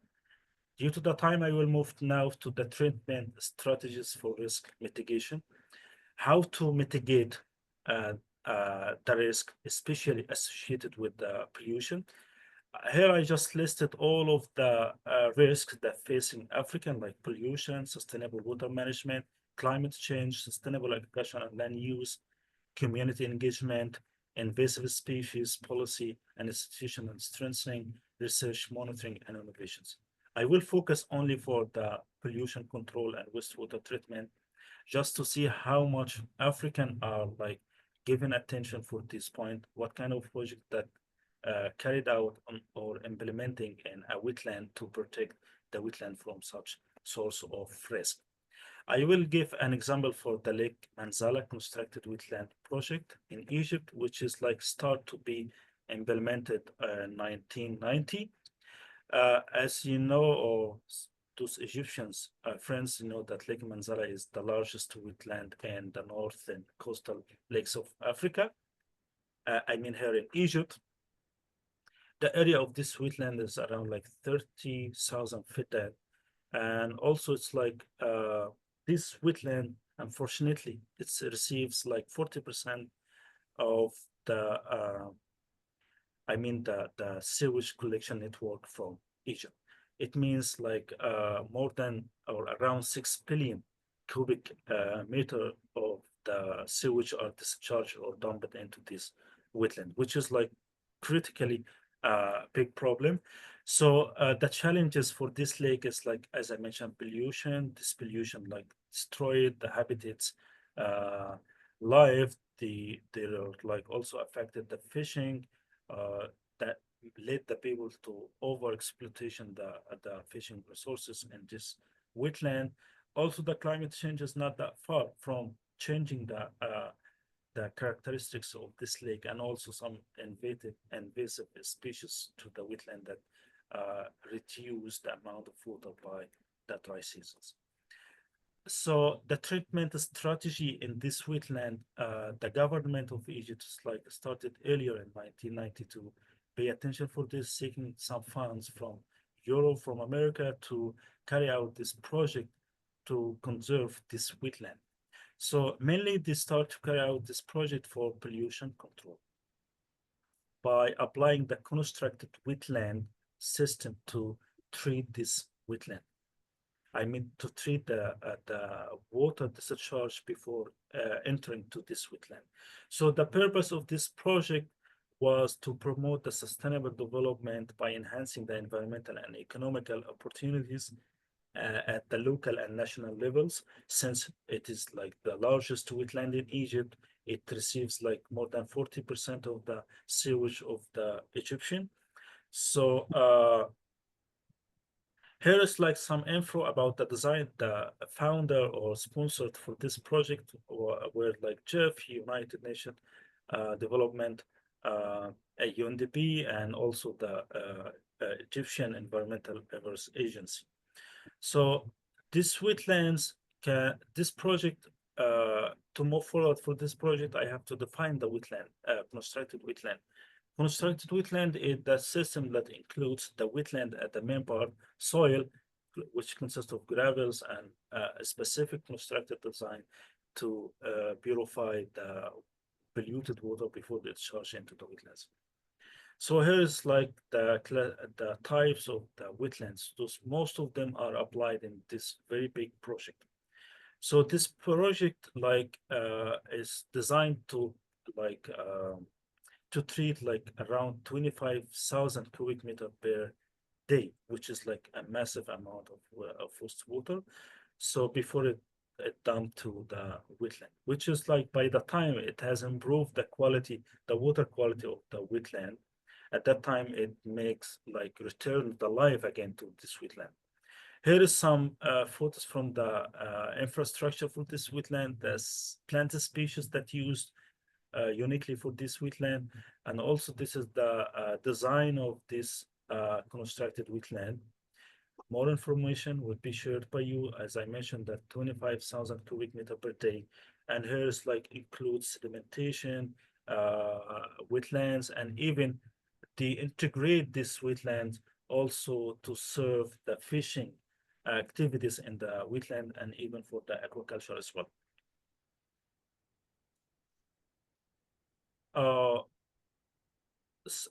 D: Due to the time, I will move now to the treatment strategies for risk mitigation, how to mitigate the risk, especially associated with the pollution. Here I just listed all of the risks that facing African, like pollution, sustainable water management, climate change, sustainable agriculture and land use, community engagement, invasive species policy, and institutional strengthening, research, monitoring, and innovations. I will focus only for the pollution control and wastewater treatment, just to see how much African are like giving attention for this point, what kind of project that carried out or implementing in a wetland to protect the wetland from such source of risk. I will give an example for the Lake Manzala constructed wetland project in Egypt, which is like start to be implemented in 1990. As you know, or those Egyptians friends know that Lake Manzala is the largest wetland in the northern coastal lakes of Africa. I mean here in Egypt. The area of this wetland is around like 30,000 feet deep. And also it's like this wetland, unfortunately, it receives like 40% of the, I mean the sewage collection network from Egypt. It means like more than or around 6 billion cubic meter of the sewage are discharged or dumped into this wetland, which is like critically big problem. So the challenges for this lake is like, as I mentioned, pollution. This pollution like destroyed the habitats, life. They're like also affected the fishing. That led the people to over exploitation the fishing resources in this wetland. Also, the climate change is not that far from changing the characteristics of this lake, and also some invasive species to the wetland that reduce the amount of water by the dry seasons. So the treatment strategy in this wetland, the government of Egypt started earlier in 1992, pay attention for this, seeking some funds from Europe, from America to carry out this project to conserve this wetland. So mainly they start to carry out this project for pollution control by applying the constructed wetland system to treat this wetland. I mean, to treat the water discharge before entering to this wetland. So the purpose of this project was to promote the sustainable development by enhancing the environmental and economical opportunities at the local and national levels. Since it is like the largest wetland in Egypt, it receives like more than 40% of the sewage of the Egyptian. So here is like some info about the design. The founder or sponsored for this project were like Jeff, United Nations Development, UNDP, and also the Egyptian Environmental Affairs Agency. So this wetlands this project, to move forward for this project, I have to define the wetland, constructed wetland. Constructed wetland is the system that includes the wetland at the main part, soil, which consists of gravels and a specific constructed design to purify the polluted water before it's discharged into the wetlands. So here's like the types of the wetlands. Most of them are applied in this very big project. So this project is designed to to treat like around 25,000 cubic meter per day, which is like a massive amount of wastewater. So before it dumped to the wetland, which is like by the time it has improved the quality, the water quality of the wetland, at that time it makes like return the life again to this wetland. Here is some photos from the infrastructure for this wetland. There's plant species that used uniquely for this wetland, and also this is the design of this constructed wetland. More information would be shared by you. As I mentioned, that 25,000 cubic meter per day, and here's like includes sedimentation, wetlands, and even they integrate this wetland also to serve the fishing activities in the wetland and even for the aquaculture as well.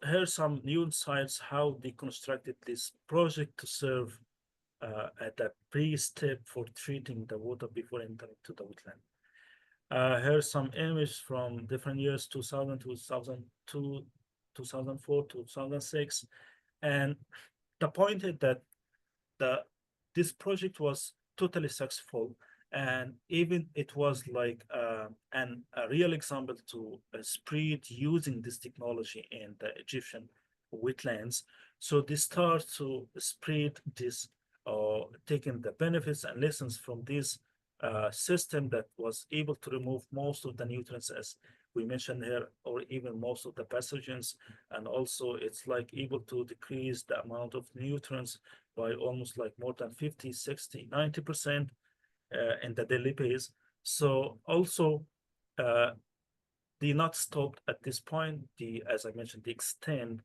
D: Here's some new insights how they constructed this project to serve at the pre-step for treating the water before entering to the wetland. Here's some images from different years, 2000, 2002, 2004, 2006. And the point is that this project was totally successful, and even it was like a real example to spread using this technology in the Egyptian wetlands. So they start to spread this, taking the benefits and lessons from this system that was able to remove most of the nutrients, as we mentioned here, or even most of the pathogens. And also it's like able to decrease the amount of nutrients by almost like more than 50, 60, 90% in the daily base. So also they not stopped at this point. As I mentioned, they extend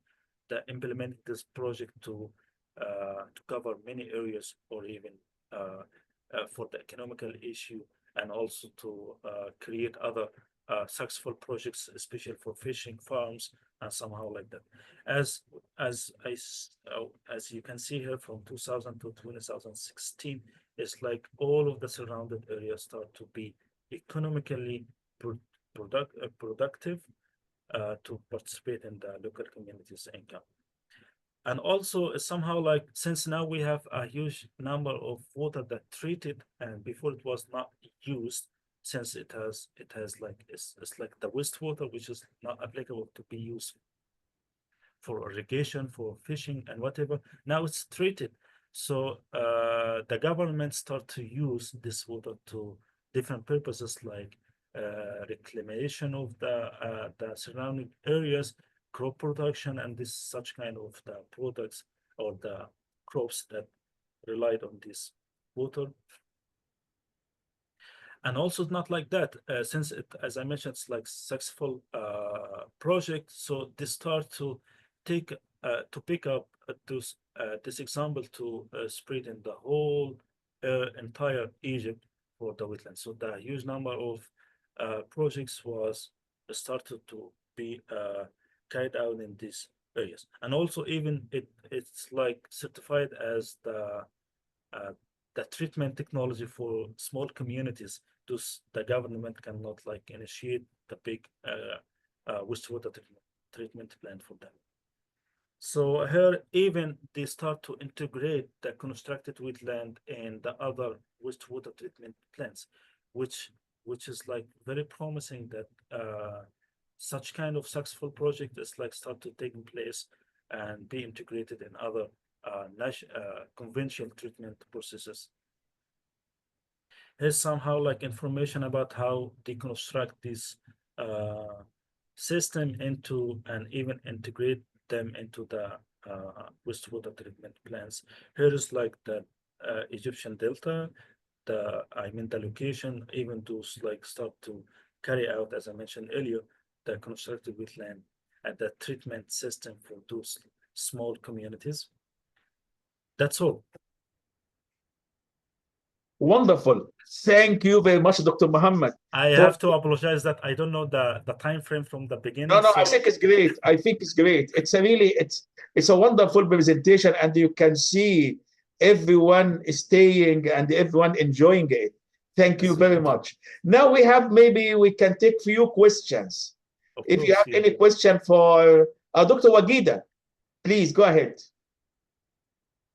D: the implementing this project to cover many areas, or even for the economical issue, and also to create other successful projects, especially for fishing farms and somehow like that. As you can see here, from 2000 to 2016, it's like all of the surrounded areas start to be economically productive to participate in the local community's income. And also somehow like, since now we have a huge number of water that treated, and before it was not used, since it has like it's like the wastewater, which is not applicable to be used for irrigation, for fishing and whatever. Now it's treated. So the government start to use this water to different purposes, like reclamation of the surrounding areas, crop production, and this such kind of the products or the crops that relied on this water. And also not like that, since it, as I mentioned, it's like successful project. So they start to take to pick up this example to spread in the whole entire Egypt for the wetlands. So the huge number of projects was started to be carried out in these areas, and also even it's like certified as the treatment technology for small communities. Thus, the government cannot like initiate the big wastewater treatment plant for them. So here, even they start to integrate the constructed wetland and the other wastewater treatment plants, which is like very promising that such kind of successful project is like start to taking place and be integrated in other conventional treatment processes. Here's somehow like information about how they construct this system into and even integrate them into the wastewater treatment plants. Here is like the Egyptian Delta, the location, even those like start to carry out, as I mentioned earlier, the constructed wetland and the treatment system for those small communities. That's all.
B: Wonderful. Thank you very much, Dr. Muhammad.
D: I have to apologize that I don't know the time frame from the beginning.
B: No, I think it's great. I think it's great. It's a really, it's a wonderful presentation, and you can see everyone staying and everyone enjoying it. Thank you very much. Now maybe we can take few questions. If you have any question for Dr. Wagida, please go ahead.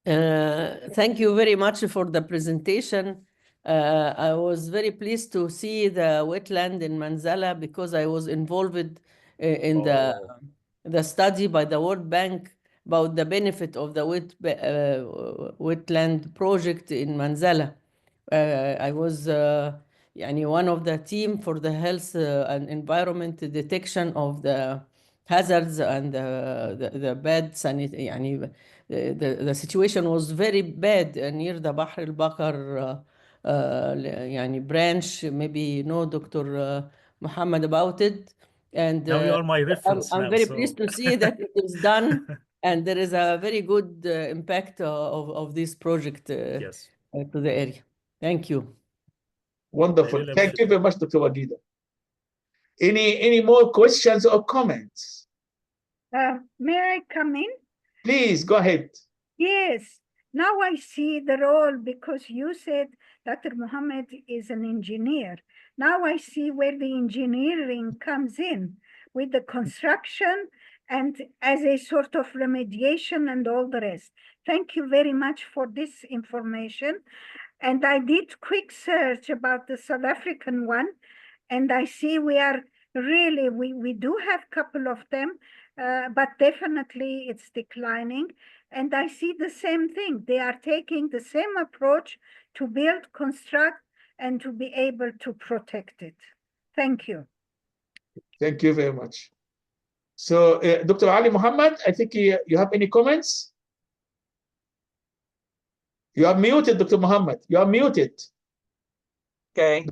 E: Thank you very much for the presentation. I was very pleased to see the wetland in Manzala because I was involved in the study by the World Bank about the benefit of the wetland project in Manzala. I was one of the team for the health and environment detection of the hazards and the bad sanitary. The situation was very bad near the Bahr al-Bakar branch. Maybe you know Dr. Muhammad about it. And
D: now you are my reference.
E: I'm very pleased to see that it is done, and there is a very good impact of this project
D: yes.
E: To the area. Thank you.
B: Wonderful. Thank you very much, Dr. Wagida. Any more questions or comments?
A: May I come in?
B: Please, go ahead.
A: Yes. Now I see the role, because you said Dr. Muhammad is an engineer. Now I see where the engineering comes in with the construction and as a sort of remediation and all the rest. Thank you very much for this information. And I did quick search about the South African one, and I see we are really, we do have a couple of them, but definitely it's declining. And I see the same thing. They are taking the same approach to build, construct, and to be able to protect it. Thank you.
B: Thank you very much. So, Dr. Ali Muhammad, I think you have any comments? You are muted, Dr. Muhammad. You are muted.
F: Okay. Yeah.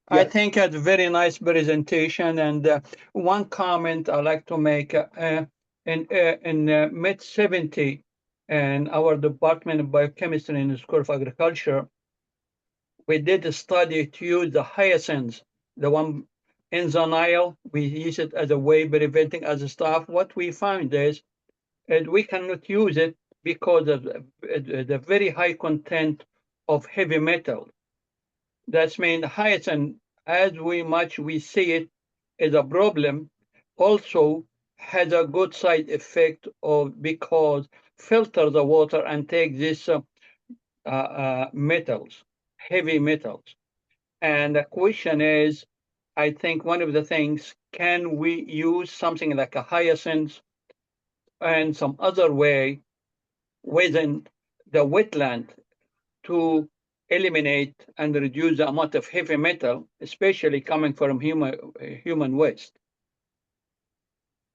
F: I think it's a very nice presentation. And one comment I'd like to make, in mid-70, in our Department of Biochemistry in the School of Agriculture, we did a study to use the hyacinth, the one in the Nile. We use it as a way preventing other stuff. What we found is that we cannot use it because of the very high content of heavy metal. That means hyacinth, as we see it, is a problem. Also has a good side effect because filter the water and take these metals, heavy metals. And the question is, I think one of the things, can we use something like a hyacinth and some other way within the wetland to eliminate and reduce the amount of heavy metal, especially coming from human waste?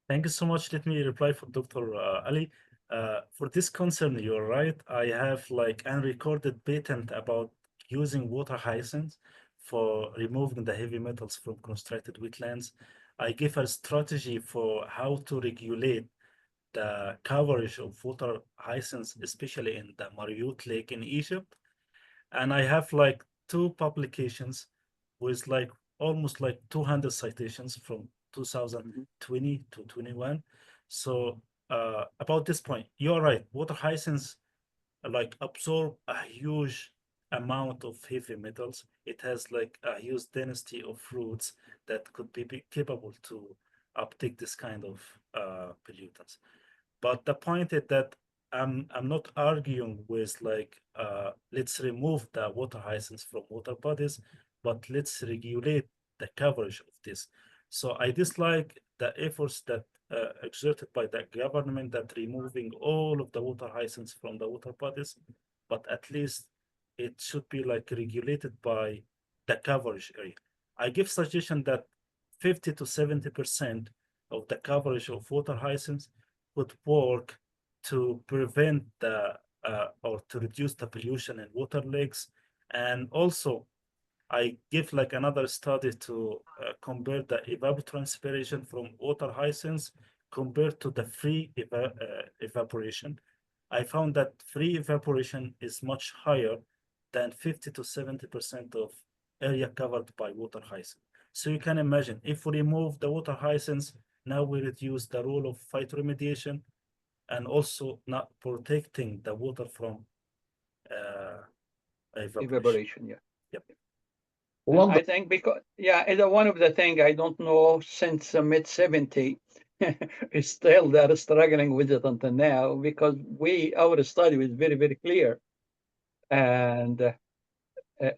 D: Thank you so much. Let me reply for Dr. Ali. For this concern, you're right. I have like unrecorded patent about using water hyacinth for removing the heavy metals from constructed wetlands. I give a strategy for how to regulate the coverage of water hyacinth, especially in the Mariut Lake in Egypt. And I have like 2 publications with like almost like 200 citations from 2020 to 21. So about this point, you're right. Water hyacinths like absorb a huge amount of heavy metals. It has like a huge density of roots that could be capable to uptake this kind of pollutants. But the point is that I'm not arguing with like let's remove the water hyacinths from water bodies, but let's regulate the coverage of this. So I dislike the efforts that exerted by the government that removing all of the water hyacinths from the water bodies, but at least it should be like regulated by the coverage area. I give suggestion that 50 to 70% of the coverage of water hyacinths would work to prevent the or to reduce the pollution in water lakes. And also I give like another study to compare the evapotranspiration from water hyacinths compared to the free evaporation. I found that free evaporation is much higher than 50 to 70% of area covered by water hyacinth. So you can imagine if we remove the water hyacinths, now we reduce the role of phytoremediation and also not protecting the water from evaporation.
F: Yeah.
D: Yep.
F: I think because, yeah, it's one of the things I don't know since the mid-70s, still they're struggling with it until now because our study was very, very clear. And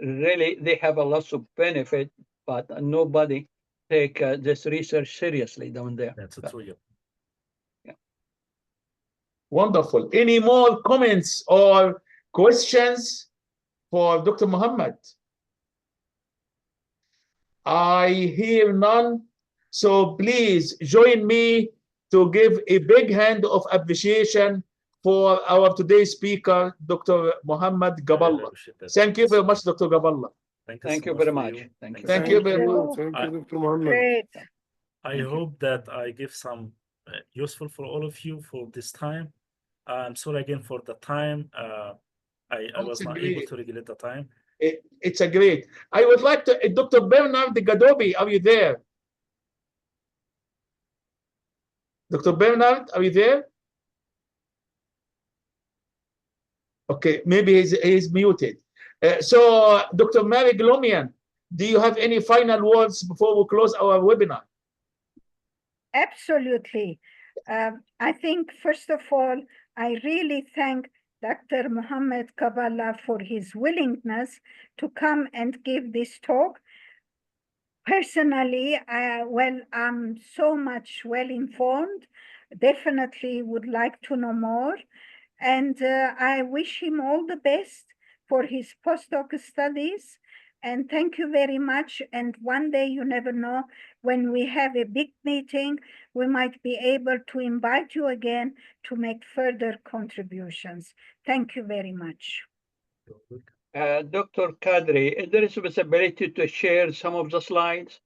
F: really, they have a lot of benefit, but nobody take this research seriously down there.
D: That's true.
F: Yeah.
B: Wonderful. Any more comments or questions for Dr. Muhammad? I hear none. So please join me to give a big hand of appreciation for our today's speaker, Dr. Muhammad Gaballah. Thank you very much, Dr. Gaballah.
F: Thank you very much.
B: Thank you very much.
C: Thank you, Dr. Muhammad.
A: Great.
D: I hope that I give some useful for all of you for this time. I'm sorry again for the time. I was not able to regulate the time.
B: It's a great. I would like to, Dr. Bernard Gadobi, are you there? Dr. Bernard, are you there? Okay, maybe he's muted. So, Dr. Mary Glomian, do you have any final words before we close our webinar?
A: Absolutely. I think, first of all, I really thank Dr. Muhammad Gaballah for his willingness to come and give this talk. Personally, I'm so much well informed, definitely would like to know more. And I wish him all the best for his postdoc studies. And thank you very much. And one day, you never know, when we have a big meeting, we might be able to invite you again to make further contributions. Thank you very much.
F: Dr. Kadri, is there a possibility to share some of the slides?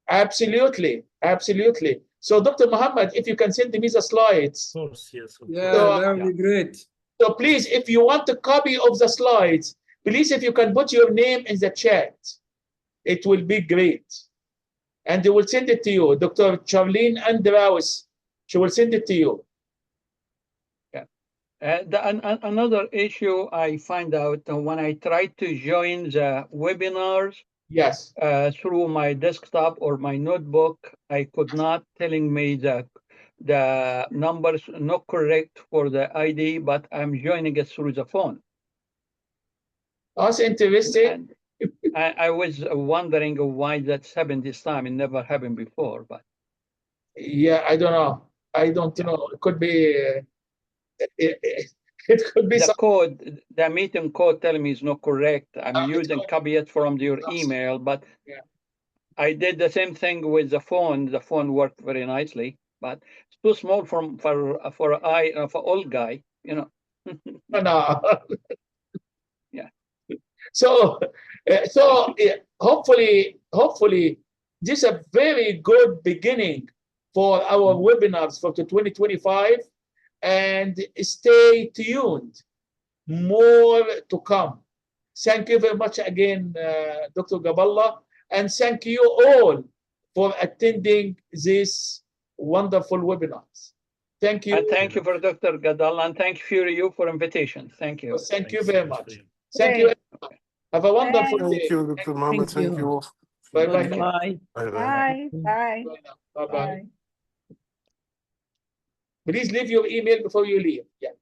B: Absolutely, absolutely. So, Dr. Muhammad, if you can send me the slides.
D: Of course, yes.
G: Yeah,
B: So,
G: that would be great.
B: So please, if you want a copy of the slides, please, if you can put your name in the chat, it will be great. And they will send it to you. Dr. Charlene Andraus, she will send it to you.
F: Yeah. Another issue I find out when I try to join the webinars,
B: yes,
F: through my desktop or my notebook, I could not telling me the numbers not correct for the ID, but I'm joining it through the phone.
B: That's interesting.
F: I was wondering why that's happened this time. It never happened before, but
B: yeah, I don't know. I don't know. It could be. It could be
F: the code, the meeting code telling me is not correct. I'm using copy it from your email, but
B: yeah.
F: I did the same thing with the phone. The phone worked very nicely. but it's too small for old guy, you know.
B: No.
F: Yeah.
B: So, hopefully, this is a very good beginning for our webinars for 2025, and stay tuned. More to come. Thank you very much again, Dr. Gaballah, and thank you all for attending this wonderful webinars. Thank you.
F: And thank you for Dr. Gaballah, and thank you for invitation. Thank you.
B: Thank you
D: Thanks so
B: very
D: much for
B: much.
D: you.
B: Thank you.
A: Great.
B: Have a wonderful
A: Thanks.
C: Thank
B: day.
C: you, Dr. Mohammed.
E: Thank
C: Thank
E: you.
C: you.
B: Bye bye.
E: Goodbye.
C: Bye bye.
A: Bye. Bye.
B: Bye bye.
A: Bye.
B: Please leave your email before you leave. Yeah.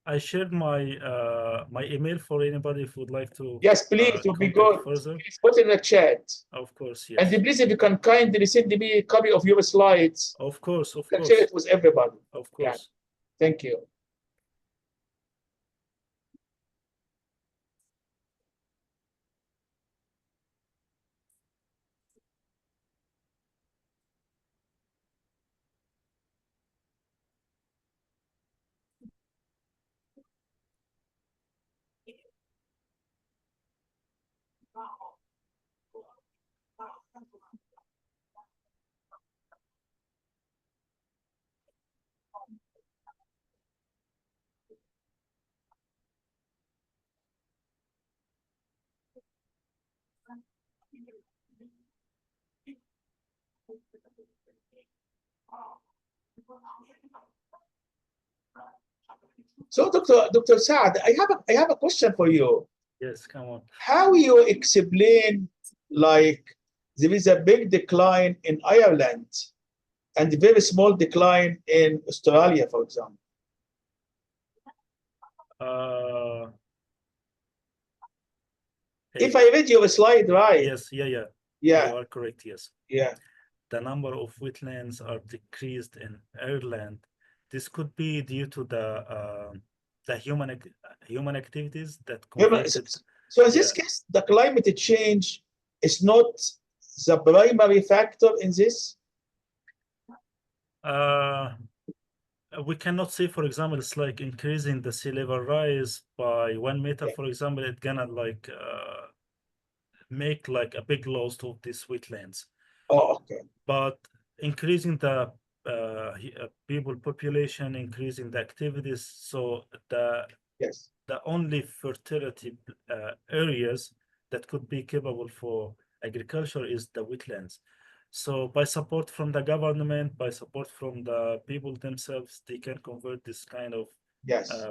D: I shared my email for anybody who would like to
B: Yes, please. To be
D: contact
B: good.
D: further.
B: Please put in the chat.
D: Of course,
B: And
D: yes.
B: please, if you can kindly send me a copy of your slides,
D: Of course,
B: I can share it with everybody.
D: of
B: Yeah.
D: course.
B: Thank you. So, Dr. Saad, I have a question for you.
D: Yes, come on.
B: How you explain, like, there is a big decline in Ireland and a very small decline in Australia, for example? If I read your slide right.
D: Yes, yeah.
B: Yeah.
D: You are correct, yes.
B: Yeah.
D: The number of wetlands are decreased in Ireland. This could be due to the human activities that converted.
B: So in this case, the climate change is not the primary factor in this?
D: We cannot say, for example, it's like increasing the sea level rise by 1 meter, for example, it's gonna like make like a big loss of these wetlands.
B: Oh, okay.
D: But increasing the people population, increasing the activities, so the only fertility areas that could be capable for agriculture is the wetlands. So by support from the government, by support from the people themselves, they can convert this kind of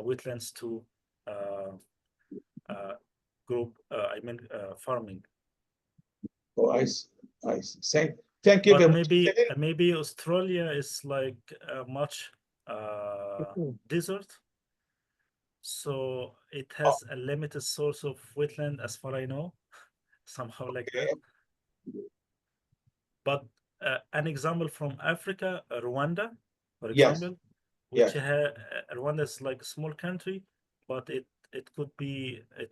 D: wetlands to farming.
B: Oh, I see. Thank you
D: But
B: very much.
D: maybe Australia is like much desert, so it has a limited source of wetland, as far I know, somehow like that. But an example from Africa, Rwanda, for example, which Rwanda is like a small country, but it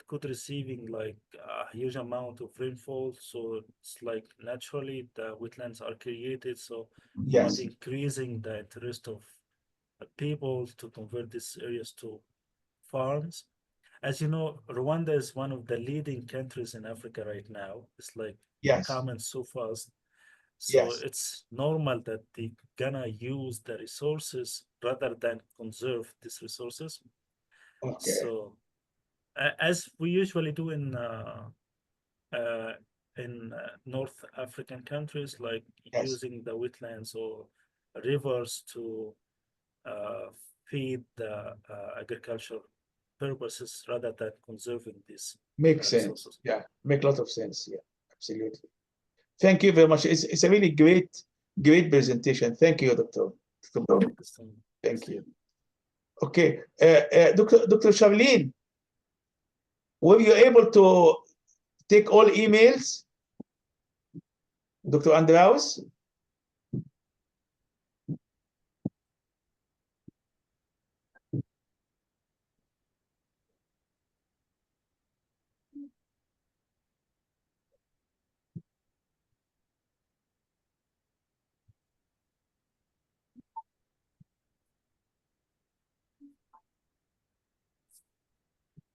D: could receiving like a huge amount of rainfall, so it's like naturally the wetlands are created, so but increasing the interest of people to convert these areas to farms. As you know, Rwanda is one of the leading countries in Africa right now. It's like coming so fast. So it's normal that they gonna use the resources rather than conserve these resources.
B: Okay.
D: So as we usually do in North African countries, like using the wetlands or rivers to feed the agriculture purposes rather than conserving these
B: resources. Yeah, make a lot of sense. Yeah, absolutely. Thank you very much. It's a really great presentation. Thank you, Dr. Thank you. Okay, Dr. Charlene, were you able to take all emails? Dr. Andreas?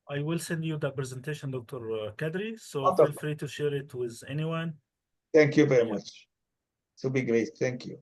D: I will send you the presentation, Dr. Kadri. So
B: Wonderful.
D: feel free to share it with anyone.
B: Thank you very
D: Yeah.
B: much. It will be great. Thank you.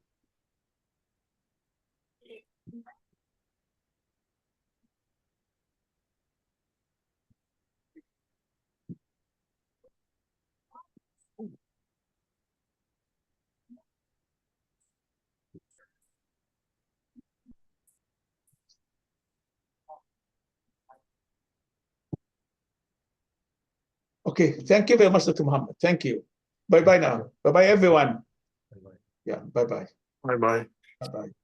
B: Okay, thank you very much, Dr. Muhammad. Thank you. Bye-bye now. Bye-bye, everyone.
D: Bye-bye.
B: Yeah, bye-bye.
C: Bye bye.
B: Bye-bye.